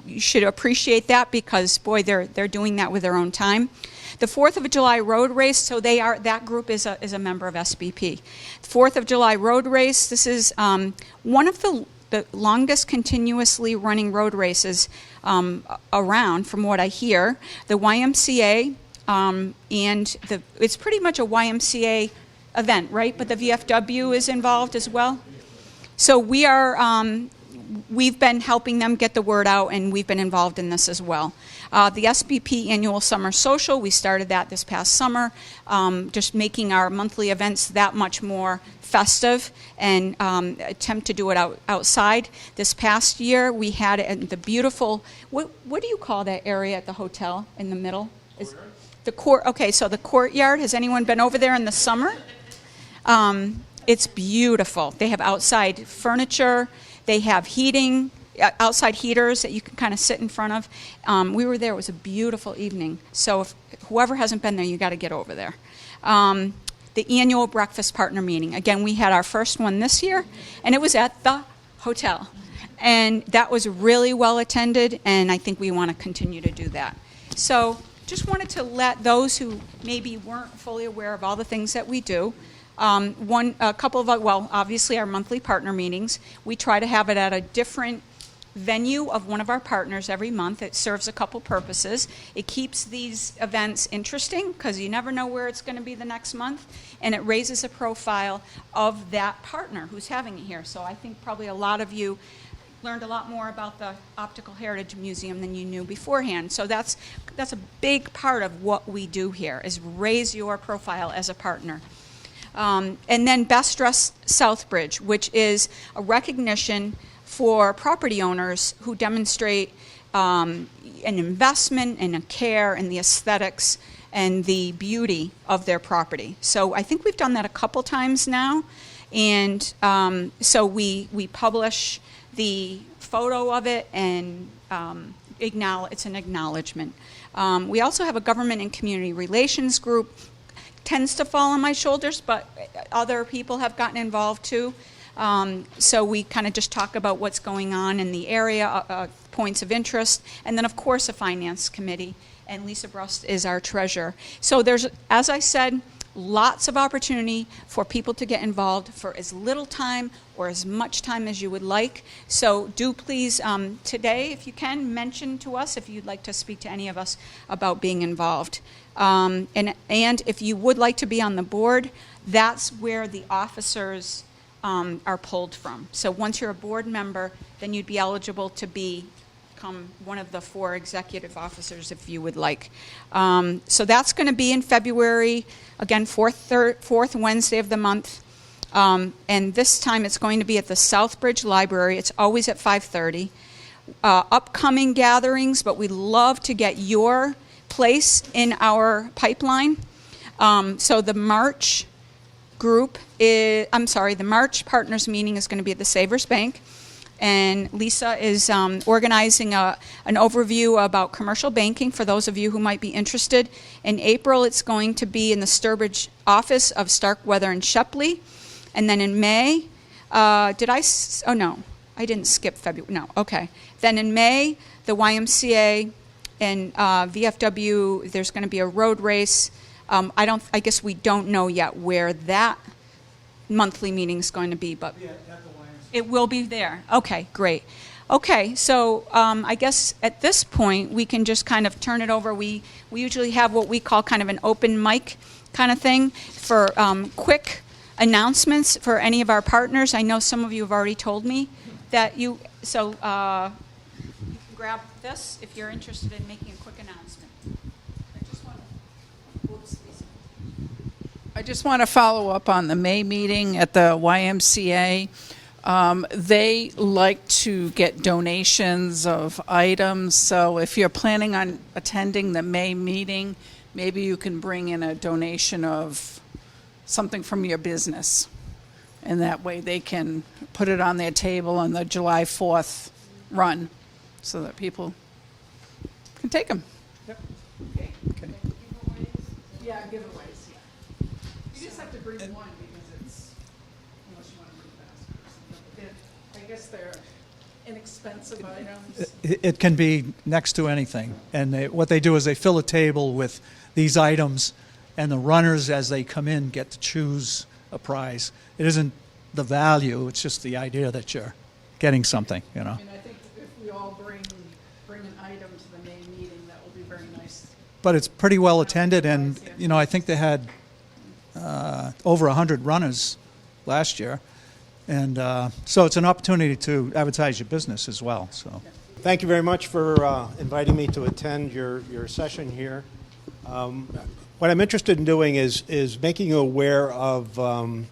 you should appreciate that, because boy, they're doing that with their own time. The 4th of July Road Race, so that group is a member of SBP. 4th of July Road Race, this is one of the longest continuously running road races around, from what I hear. The YMCA, it's pretty much a YMCA event, right? But the VFW is involved as well. So we've been helping them get the word out, and we've been involved in this as well. The SBP Annual Summer Social, we started that this past summer, just making our monthly events that much more festive, and attempt to do it outside. This past year, we had it in the beautiful, what do you call that area at the hotel in the middle? The court. Okay, so the courtyard. Has anyone been over there in the summer? It's beautiful. They have outside furniture. They have heating, outside heaters that you can kind of sit in front of. We were there. It was a beautiful evening. So if whoever hasn't been there, you got to get over there. The annual breakfast partner meeting. Again, we had our first one this year, and it was at the hotel. And that was really well attended, and I think we want to continue to do that. So just wanted to let those who maybe weren't fully aware of all the things that we do. Obviously our monthly partner meetings. We try to have it at a different venue of one of our partners every month. It serves a couple purposes. It keeps these events interesting, because you never know where it's going to be the next month, and it raises a profile of that partner who's having it here. So I think probably a lot of you learned a lot more about the Optical Heritage Museum than you knew beforehand. So that's a big part of what we do here, is raise your profile as a partner. And then Best Dressed Southbridge, which is a recognition for property owners who demonstrate an investment and a care in the aesthetics and the beauty of their property. So I think we've done that a couple times now, and so we publish the photo of it, and it's an acknowledgement. We also have a government and community relations group. Tends to fall on my shoulders, but other people have gotten involved too. So we kind of just talk about what's going on in the area, points of interest, and then of course a finance committee, and Lisa Brust is our treasurer. So there's, as I said, lots of opportunity for people to get involved for as little time or as much time as you would like. So do please, today, if you can, mention to us if you'd like to speak to any of us about being involved. And if you would like to be on the board, that's where the officers are pulled from. So once you're a board member, then you'd be eligible to become one of the 4 executive officers if you would like. So that's going to be in February, again, fourth Wednesday of the month. And this time it's going to be at the Southbridge Library. It's always at 5:30. Upcoming gatherings, but we'd love to get your place in our pipeline. So the March group the March partners meeting is going to be at the Savers Bank. And Lisa is organizing an overview about commercial banking for those of you who might be interested. In April, it's going to be in the Sturbridge office of Starkweather and Shepley. And then in May, oh no, I didn't skip February. No, okay. Then in May, the YMCA and VFW, there's going to be a road race. I guess we don't know yet where that monthly meeting is going to be, but it will be there. Okay, great. Okay, so I guess at this point we can just kind of turn it over. We usually have what we call kind of an open mic kind of thing for quick announcements for any of our partners. I know some of you have already told me that you can grab this if you're interested in making a quick announcement. I just want to follow up on the May meeting at the YMCA. They like to get donations of items, so if you're planning on attending the May meeting, maybe you can bring in a donation of something from your business. And that way they can put it on their table on the July 4th run so that people can take them. Yep. Okay. Yeah, giveaways, yeah. You just have to bring one because it's, unless you want to bring baskets. I guess they're inexpensive items. It can be next to anything. And what they do is they fill a table with these items, and the runners, as they come in, get to choose a prize. It isn't the value, it's just the idea that you're getting something, you know. And I think if we all bring an item to the May meeting, that will be very nice. But it's pretty well attended, and, you know, I think they had over 100 runners last year. And so it's an opportunity to advertise your business as well. So, Thank you very much for inviting me to attend your session here. What I'm interested in doing is making you aware of one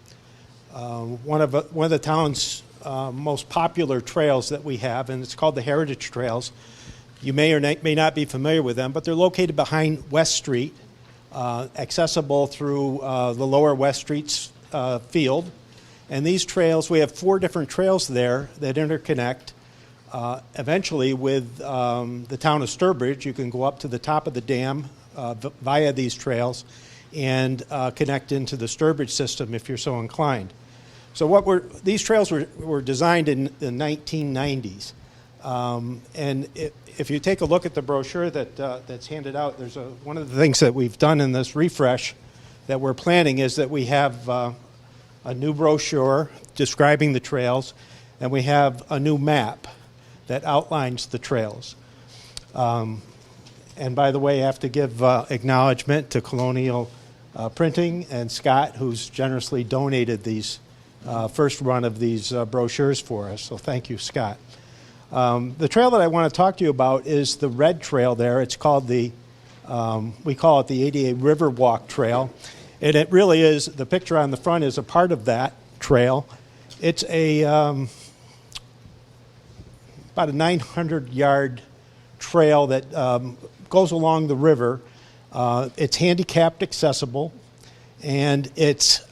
of the town's most popular trails that we have, and it's called the Heritage Trails. You may or may not be familiar with them, but they're located behind West Street, accessible through the lower West Street's field. And these trails, we have 4 different trails there that interconnect. Eventually, with the town of Sturbridge, you can go up to the top of the dam via these trails and connect into the Sturbridge system if you're so inclined. So these trails were designed in the 1990s. And if you take a look at the brochure that's handed out, there's one of the things that we've done in this refresh that we're planning is that we have a new brochure describing the trails, and we have a new map that outlines the trails. And by the way, I have to give acknowledgement to Colonial Printing and Scott, who's generously donated these first run of these brochures for us. So thank you, Scott. The trail that I want to talk to you about is the red trail there. It's called we call it the ADA Riverwalk Trail. And it really is, the picture on the front is a part of that trail. It's about a 900-yard trail that goes along the river. It's handicapped accessible, and it's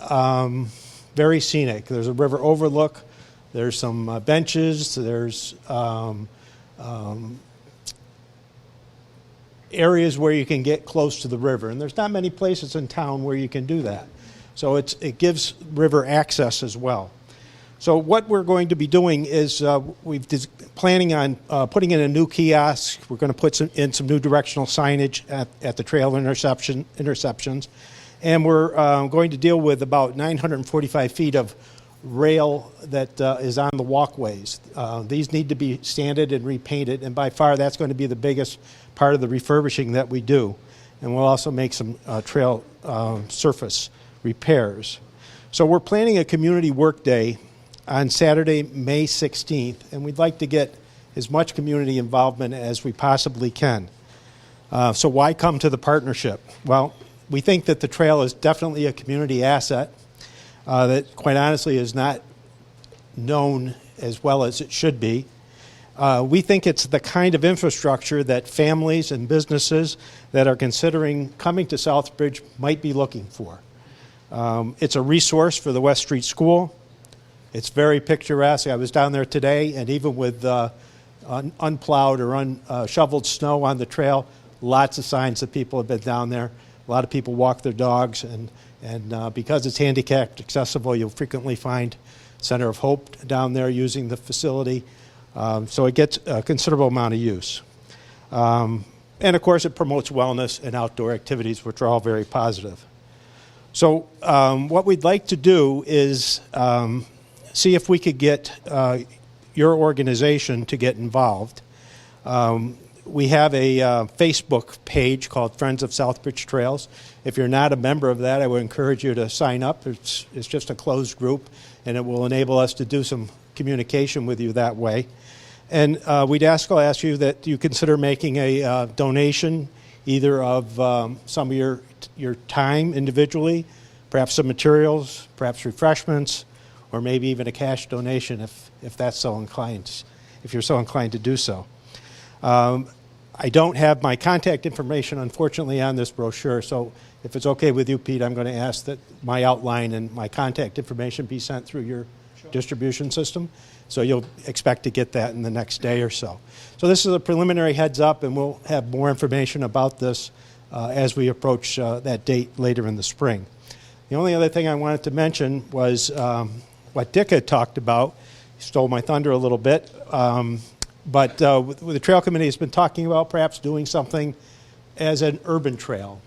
very scenic. There's a river overlook. There's some benches. There's areas where you can get close to the river, and there's not many places in town where you can do that. So it gives river access as well. So what we're going to be doing is planning on putting in a new kiosk. We're going to put in some new directional signage at the trail intersections, and we're going to deal with about 945 feet of rail that is on the walkways. These need to be sanded and repainted, and by far that's going to be the biggest part of the refurbishing that we do. And we'll also make some trail surface repairs. So we're planning a community work day on Saturday, May 16th, and we'd like to get as much community involvement as we possibly can. So why come to the partnership? Well, we think that the trail is definitely a community asset that, quite honestly, is not known as well as it should be. We think it's the kind of infrastructure that families and businesses that are considering coming to Southbridge might be looking for. It's a resource for the West Street School. It's very picturesque. I was down there today, and even with unplowed or unshoveled snow on the trail, lots of signs that people have been down there. A lot of people walk their dogs, and because it's handicapped accessible, you'll frequently find Center of Hope down there using the facility. So it gets a considerable amount of use. And of course, it promotes wellness and outdoor activities, which are all very positive. So what we'd like to do is see if we could get your organization to get involved. We have a Facebook page called Friends of Southbridge Trails. If you're not a member of that, I would encourage you to sign up. It's just a closed group, and it will enable us to do some communication with you that way. And I'll ask you that you consider making a donation, either of some of your time individually, perhaps some materials, perhaps refreshments, or maybe even a cash donation if that's so inclined, if you're so inclined to do so. I don't have my contact information, unfortunately, on this brochure, so if it's okay with you, Pete, I'm going to ask that my outline and my contact information be sent through your distribution system. So you'll expect to get that in the next day or so. So this is a preliminary heads up, and we'll have more information about this as we approach that date later in the spring. The only other thing I wanted to mention was what Dick had talked about. He stole my thunder a little bit. But the Trail Committee has been talking about perhaps doing something as an urban trail.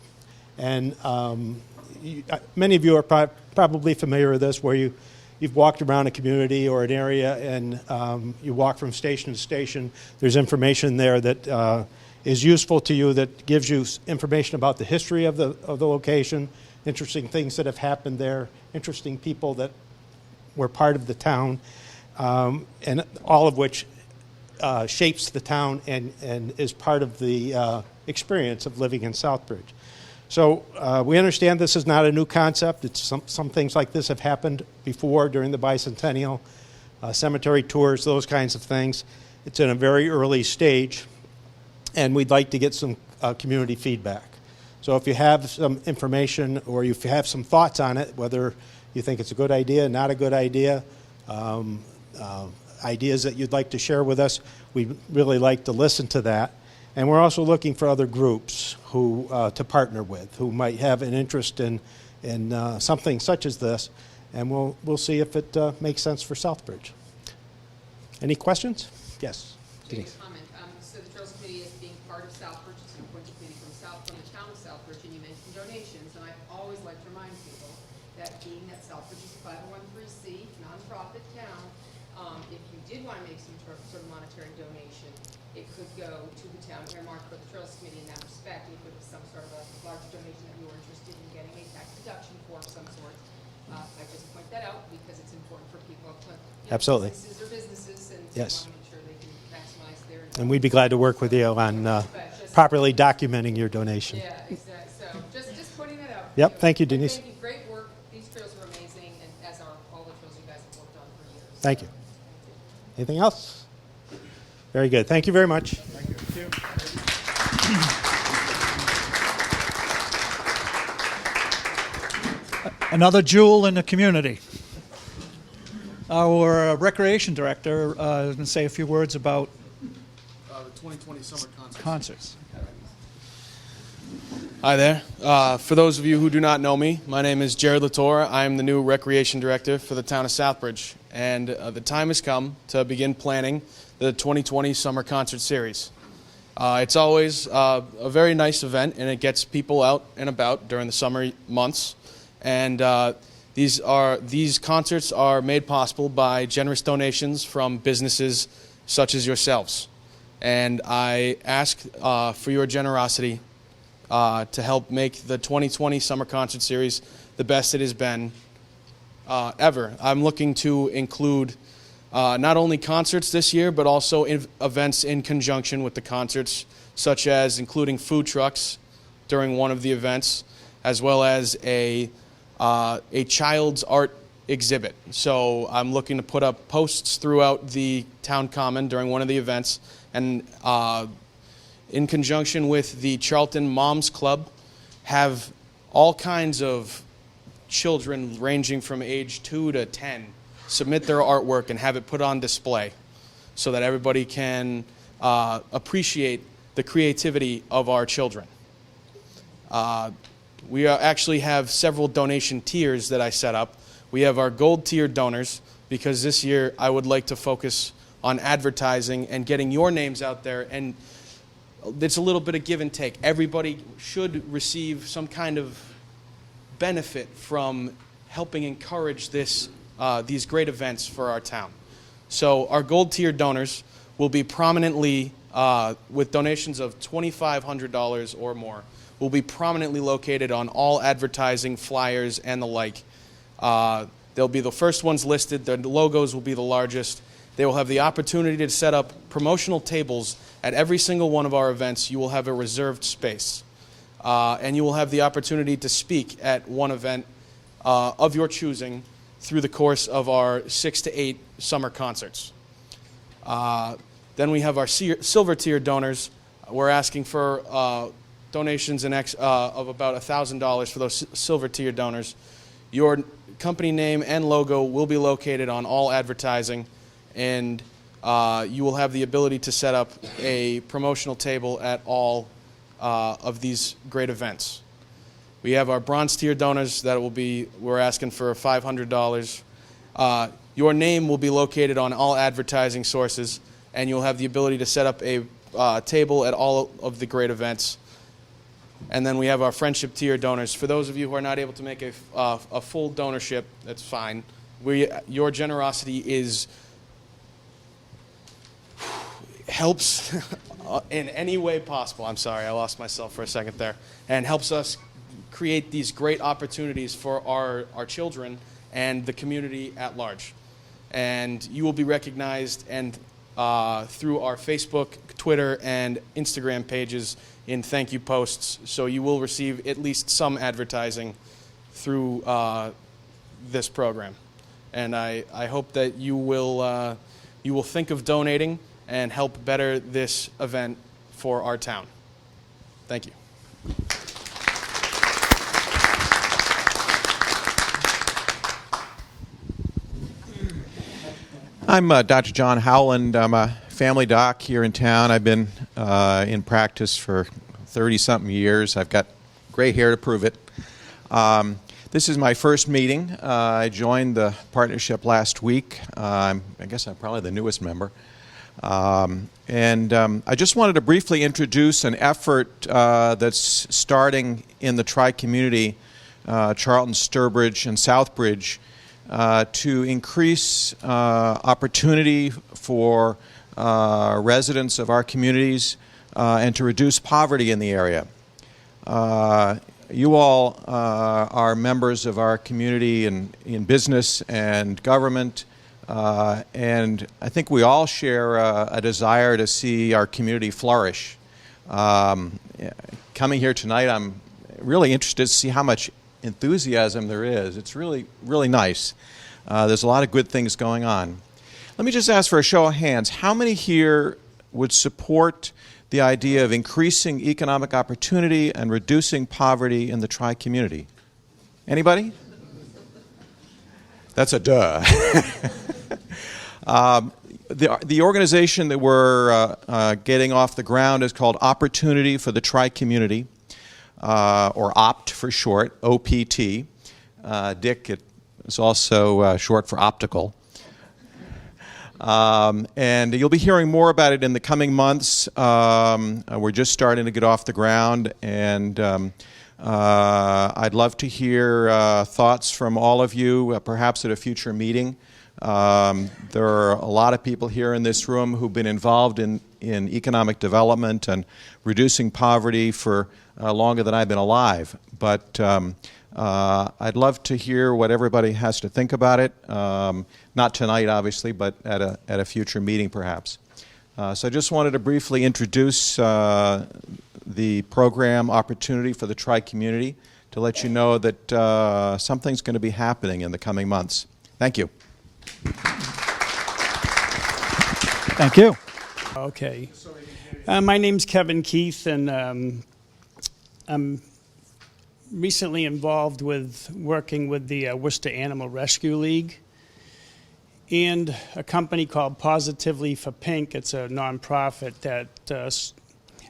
And many of you are probably familiar with this, where you've walked around a community or an area and you walk from station to station. There's information there that is useful to you, that gives you information about the history of the location, interesting things that have happened there, interesting people that were part of the town, and all of which shapes the town and is part of the experience of living in Southbridge. So we understand this is not a new concept. It's some things like this have happened before during the bicentennial, cemetery tours, those kinds of things. It's in a very early stage, and we'd like to get some community feedback. So if you have some information or if you have some thoughts on it, whether you think it's a good idea, not a good idea, ideas that you'd like to share with us, we'd really like to listen to that. And we're also looking for other groups who to partner with, who might have an interest in something such as this, and we'll see if it makes sense for Southbridge. Any questions? Yes, Denise. So the Trails Committee is being part of Southbridge. It's an appointed committee from the town of Southbridge, and you mentioned donations, and I always like to remind people that being that Southbridge is a 501(c) nonprofit town, if you did want to make some sort of monetary donation, it could go to the town earmarked for the Trails Committee in that respect. If it was some sort of a large donation that you were interested in getting a tax deduction for of some sort, I just point that out because it's important for people to, Absolutely. Businesses or businesses, and Yes. want to make sure they can maximize their. And we'd be glad to work with you on properly documenting your donation. Yeah, exactly. So just pointing that out. Yep, thank you, Denise. Thank you. Great work. These trails are amazing, and as are all the trails you guys have worked on for years. Thank you. Anything else? Very good. Thank you very much. Another jewel in the community. Our recreation director is going to say a few words about The 2020 summer concerts. Hi there. For those of you who do not know me, my name is Jared Latour. I am the new recreation director for the town of Southbridge, and the time has come to begin planning the 2020 summer concert series. It's always a very nice event, and it gets people out and about during the summer months. And these concerts are made possible by generous donations from businesses such as yourselves. And I ask for your generosity to help make the 2020 Summer Concert Series the best it has been ever. I'm looking to include not only concerts this year, but also events in conjunction with the concerts, such as including food trucks during one of the events, as well as a child's art exhibit. So I'm looking to put up posts throughout the town common during one of the events, and in conjunction with the Charlton Moms Club, have all kinds of children ranging from age 2 to 10 submit their artwork and have it put on display so that everybody can appreciate the creativity of our children. We actually have several donation tiers that I set up. We have our gold tier donors, because this year I would like to focus on advertising and getting your names out there, and it's a little bit of give and take. Everybody should receive some kind of benefit from helping encourage these great events for our town. So our gold tier donors will be prominently, with donations of $2,500 or more, will be prominently located on all advertising, flyers, and the like. They'll be the first ones listed. The logos will be the largest. They will have the opportunity to set up promotional tables at every single one of our events. You will have a reserved space. And you will have the opportunity to speak at one event of your choosing through the course of our 6 to 8 summer concerts. Then we have our silver tier donors. We're asking for donations of about $1,000 for those silver tier donors. Your company name and logo will be located on all advertising, and you will have the ability to set up a promotional table at all of these great events. We have our bronze tier donors that we're asking for $500. Your name will be located on all advertising sources, and you'll have the ability to set up a table at all of the great events. And then we have our friendship tier donors. For those of you who are not able to make a full donorship, that's fine. Your generosity helps in any way possible. I'm sorry, I lost myself for a second there. And helps us create these great opportunities for our children and the community at large. And you will be recognized and through our Facebook, Twitter, and Instagram pages in thank you posts. So you will receive at least some advertising through this program. And I hope that you will think of donating and help better this event for our town. Thank you. I'm Dr. John Howland. I'm a family doc here in town. I've been in practice for 30-something years. I've got gray hair to prove it. This is my first meeting. I joined the partnership last week. I guess I'm probably the newest member. I just wanted to briefly introduce an effort that's starting in the tri-community, Charlton, Sturbridge, and Southbridge, to increase opportunity for residents of our communities and to reduce poverty in the area. You all are members of our community in business and government, and I think we all share a desire to see our community flourish. Coming here tonight, I'm really interested to see how much enthusiasm there is. It's really, really nice. There's a lot of good things going on. Let me just ask for a show of hands. How many here would support the idea of increasing economic opportunity and reducing poverty in the tri-community? Anybody? That's a duh. The organization that we're getting off the ground is called Opportunity for the Tri-Community, or OPT for short, OPT. Dick, it is also short for Optical. And you'll be hearing more about it in the coming months. We're just starting to get off the ground, and I'd love to hear thoughts from all of you, perhaps at a future meeting. There are a lot of people here in this room who've been involved in economic development and reducing poverty for longer than I've been alive. But I'd love to hear what everybody has to think about it. Not tonight, obviously, but at a future meeting, perhaps. So I just wanted to briefly introduce the program Opportunity for the Tri-Community to let you know that something's going to be happening in the coming months. Thank you. Thank you. Okay. My name's Kevin Keith, and I'm recently involved with working with the Worcester Animal Rescue League and a company called Positively for Pink. It's a nonprofit that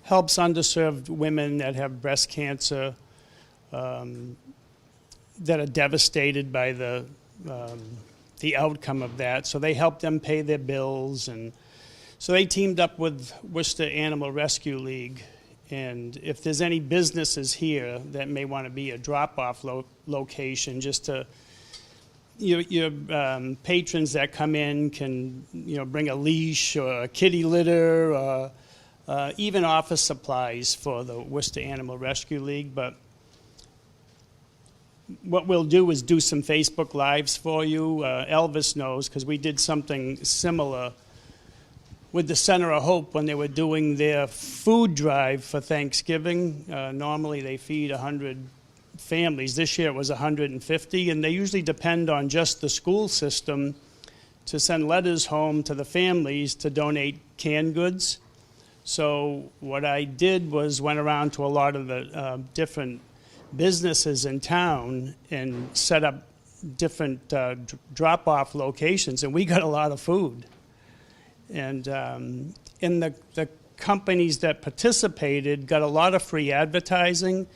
helps underserved women that have breast cancer, that are devastated by the outcome of that. So they help them pay their bills, and so they teamed up with Worcester Animal Rescue League. And if there's any businesses here that may want to be a drop-off location, just to your patrons that come in can bring a leash or a kitty litter, or even office supplies for the Worcester Animal Rescue League. But what we'll do is do some Facebook Lives for you. Elvis knows, because we did something similar with the Center of Hope when they were doing their food drive for Thanksgiving. Normally they feed 100 families. This year it was 150, and they usually depend on just the school system to send letters home to the families to donate canned goods. So what I did was went around to a lot of the different businesses in town and set up different drop-off locations, and we got a lot of food. And in the companies that participated got a lot of free advertising.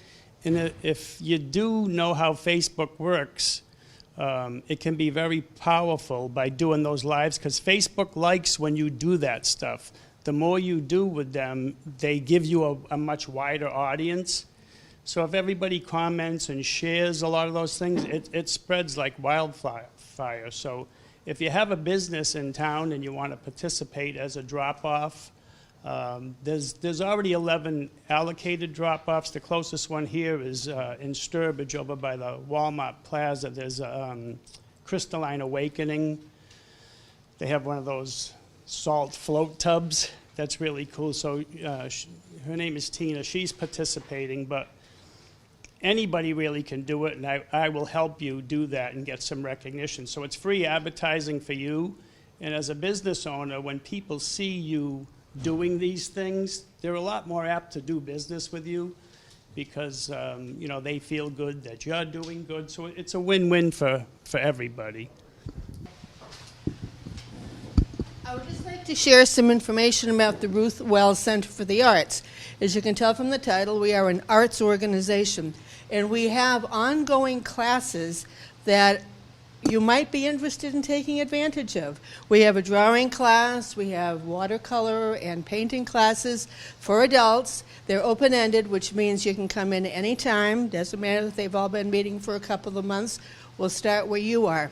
And if you do know how Facebook works, it can be very powerful by doing those lives, because Facebook likes when you do that stuff. The more you do with them, they give you a much wider audience. So if everybody comments and shares a lot of those things, it spreads like wildfire. So if you have a business in town and you want to participate as a drop-off, there's already 11 allocated drop-offs. The closest one here is in Sturbridge over by the Walmart Plaza. There's Crystalline Awakening. They have one of those salt float tubs. That's really cool. So her name is Tina. She's participating, but anybody really can do it, and I will help you do that and get some recognition. So it's free advertising for you. And as a business owner, when people see you doing these things, they're a lot more apt to do business with you, because they feel good that you're doing good. So it's a win-win for everybody. I would just like to share some information about the Ruth Wells Center for the Arts. As you can tell from the title, we are an arts organization, and we have ongoing classes that you might be interested in taking advantage of. We have a drawing class, we have watercolor and painting classes for adults. They're open-ended, which means you can come in anytime. Doesn't matter if they've all been meeting for a couple of months. We'll start where you are.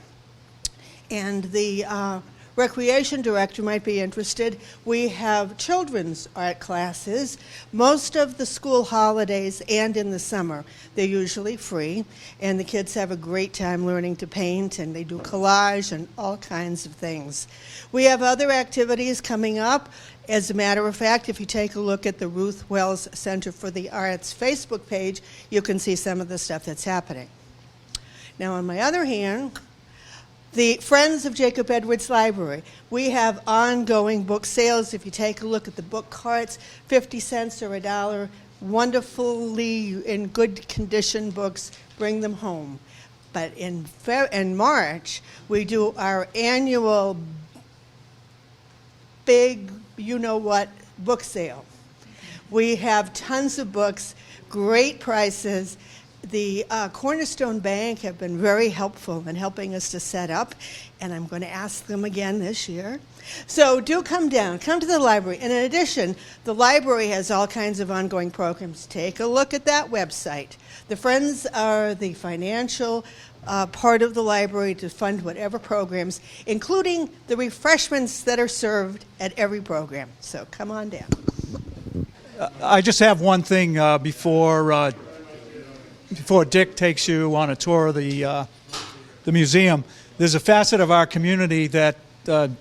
And the recreation director might be interested. We have children's art classes most of the school holidays and in the summer. They're usually free, and the kids have a great time learning to paint, and they do collage and all kinds of things. We have other activities coming up. As a matter of fact, if you take a look at the Ruth Wells Center for the Arts Facebook page, you can see some of the stuff that's happening. Now, on my other hand, the Friends of Jacob Edwards Library. We have ongoing book sales. If you take a look at the book carts, 50 cents or $1, wonderfully in good condition books, bring them home. But in March, we do our annual big, you-know-what, book sale. We have tons of books, great prices. The Cornerstone Bank have been very helpful in helping us to set up, and I'm going to ask them again this year. So do come down, come to the library. And in addition, the library has all kinds of ongoing programs. Take a look at that website. The Friends are the financial part of the library to fund whatever programs, including the refreshments that are served at every program. So come on down. I just have one thing before Dick takes you on a tour of the museum. There's a facet of our community that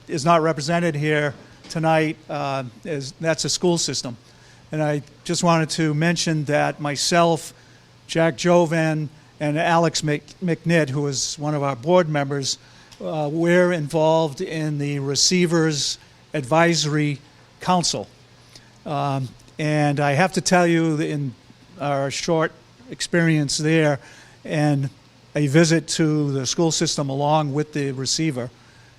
is not represented here tonight. That's the school system. And I just wanted to mention that myself, Jack Jovan, and Alex McNitt, who is one of our board members, we're involved in the Receivers Advisory Council. And I have to tell you, in our short experience there and a visit to the school system along with the receiver.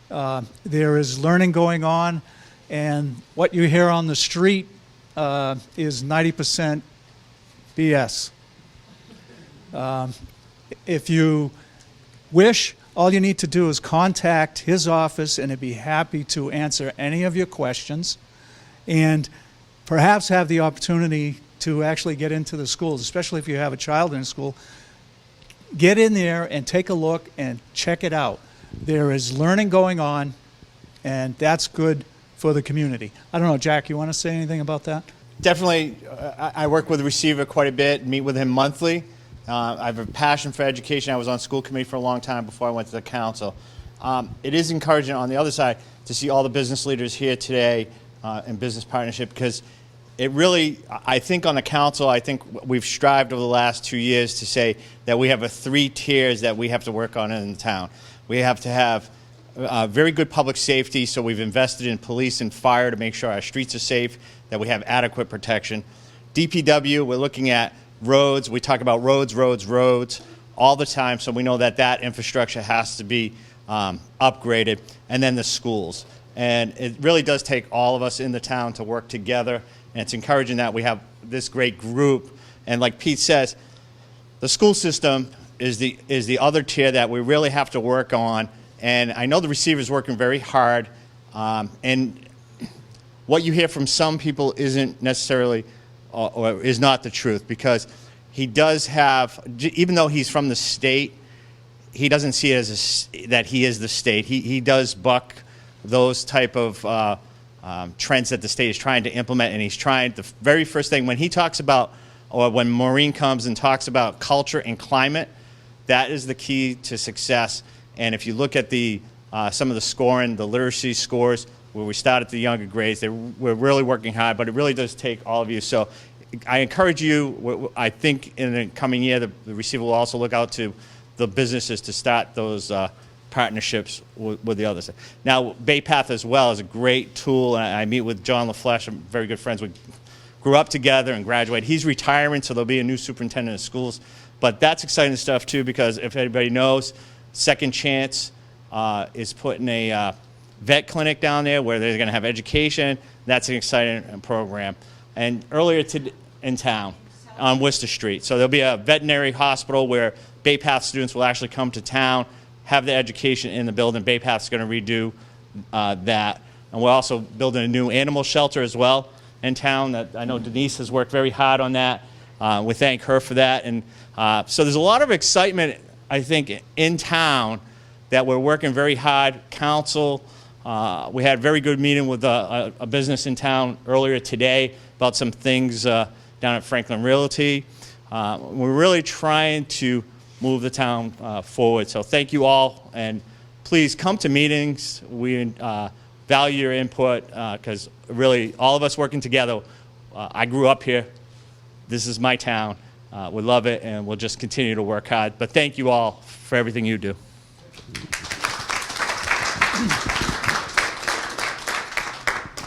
There is learning going on, and what you hear on the street is 90% BS. If you wish, all you need to do is contact his office, and he'd be happy to answer any of your questions and perhaps have the opportunity to actually get into the schools, especially if you have a child in school. Get in there and take a look and check it out. There is learning going on, and that's good for the community. I don't know, Jack, you want to say anything about that? Definitely, I work with the receiver quite a bit, meet with him monthly. I have a passion for education. I was on school committee for a long time before I went to the council. It is encouraging on the other side to see all the business leaders here today in business partnership, because it really, I think on the council, I think we've strived over the last 2 years to say that we have 3 tiers that we have to work on in the town. We have to have very good public safety, so we've invested in police and fire to make sure our streets are safe, that we have adequate protection. DPW, we're looking at roads. We talk about roads all the time, so we know that that infrastructure has to be upgraded. And then the schools. And it really does take all of us in the town to work together, and it's encouraging that we have this great group. And like Pete says, the school system is the other tier that we really have to work on. And I know the receiver's working very hard, and what you hear from some people isn't necessarily or is not the truth, because he does have, even though he's from the state, he doesn't see it as that he is the state. He does buck those type of trends that the state is trying to implement, and he's trying, the very first thing, when he talks about, or when Maureen comes and talks about culture and climate, that is the key to success. And if you look at the some of the scoring, the literacy scores, where we start at the younger grades, we're really working hard, but it really does take all of you. So I encourage you, I think in the coming year, the receiver will also look out to the businesses to start those partnerships with the others. Now, BayPath as well is a great tool. And I meet with John LaFleche. I'm very good friends. We grew up together and graduated. He's retiring, so there'll be a new superintendent of schools. But that's exciting stuff, too, because if anybody knows, Second Chance is putting a vet clinic down there where they're going to have education. That's an exciting program. And earlier in town on Worcester Street. So there'll be a veterinary hospital where BayPath students will actually come to town, have the education in the building. BayPath's going to redo that. And we're also building a new animal shelter as well in town. That I know Denise has worked very hard on that. We thank her for that. And so there's a lot of excitement, I think, in town that we're working very hard. Council, we had a very good meeting with a business in town earlier today about some things down at Franklin Realty. We're really trying to move the town forward. So thank you all, and please come to meetings. We value your input, because really all of us working together. I grew up here. This is my town. We love it, and we'll just continue to work hard. But thank you all for everything you do.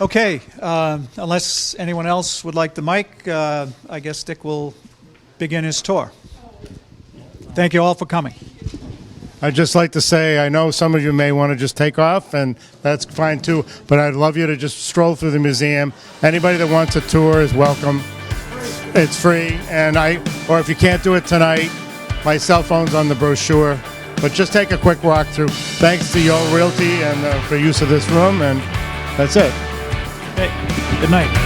Okay, unless anyone else would like the mic, I guess Dick will begin his tour. Thank you all for coming. I'd just like to say, I know some of you may want to just take off, and that's fine too, but I'd love you to just stroll through the museum. Anybody that wants a tour is welcome. It's free, and or if you can't do it tonight, my cell phone's on the brochure, but just take a quick walk through. Thanks to your realty and for use of this room, and that's it. Okay. Good night.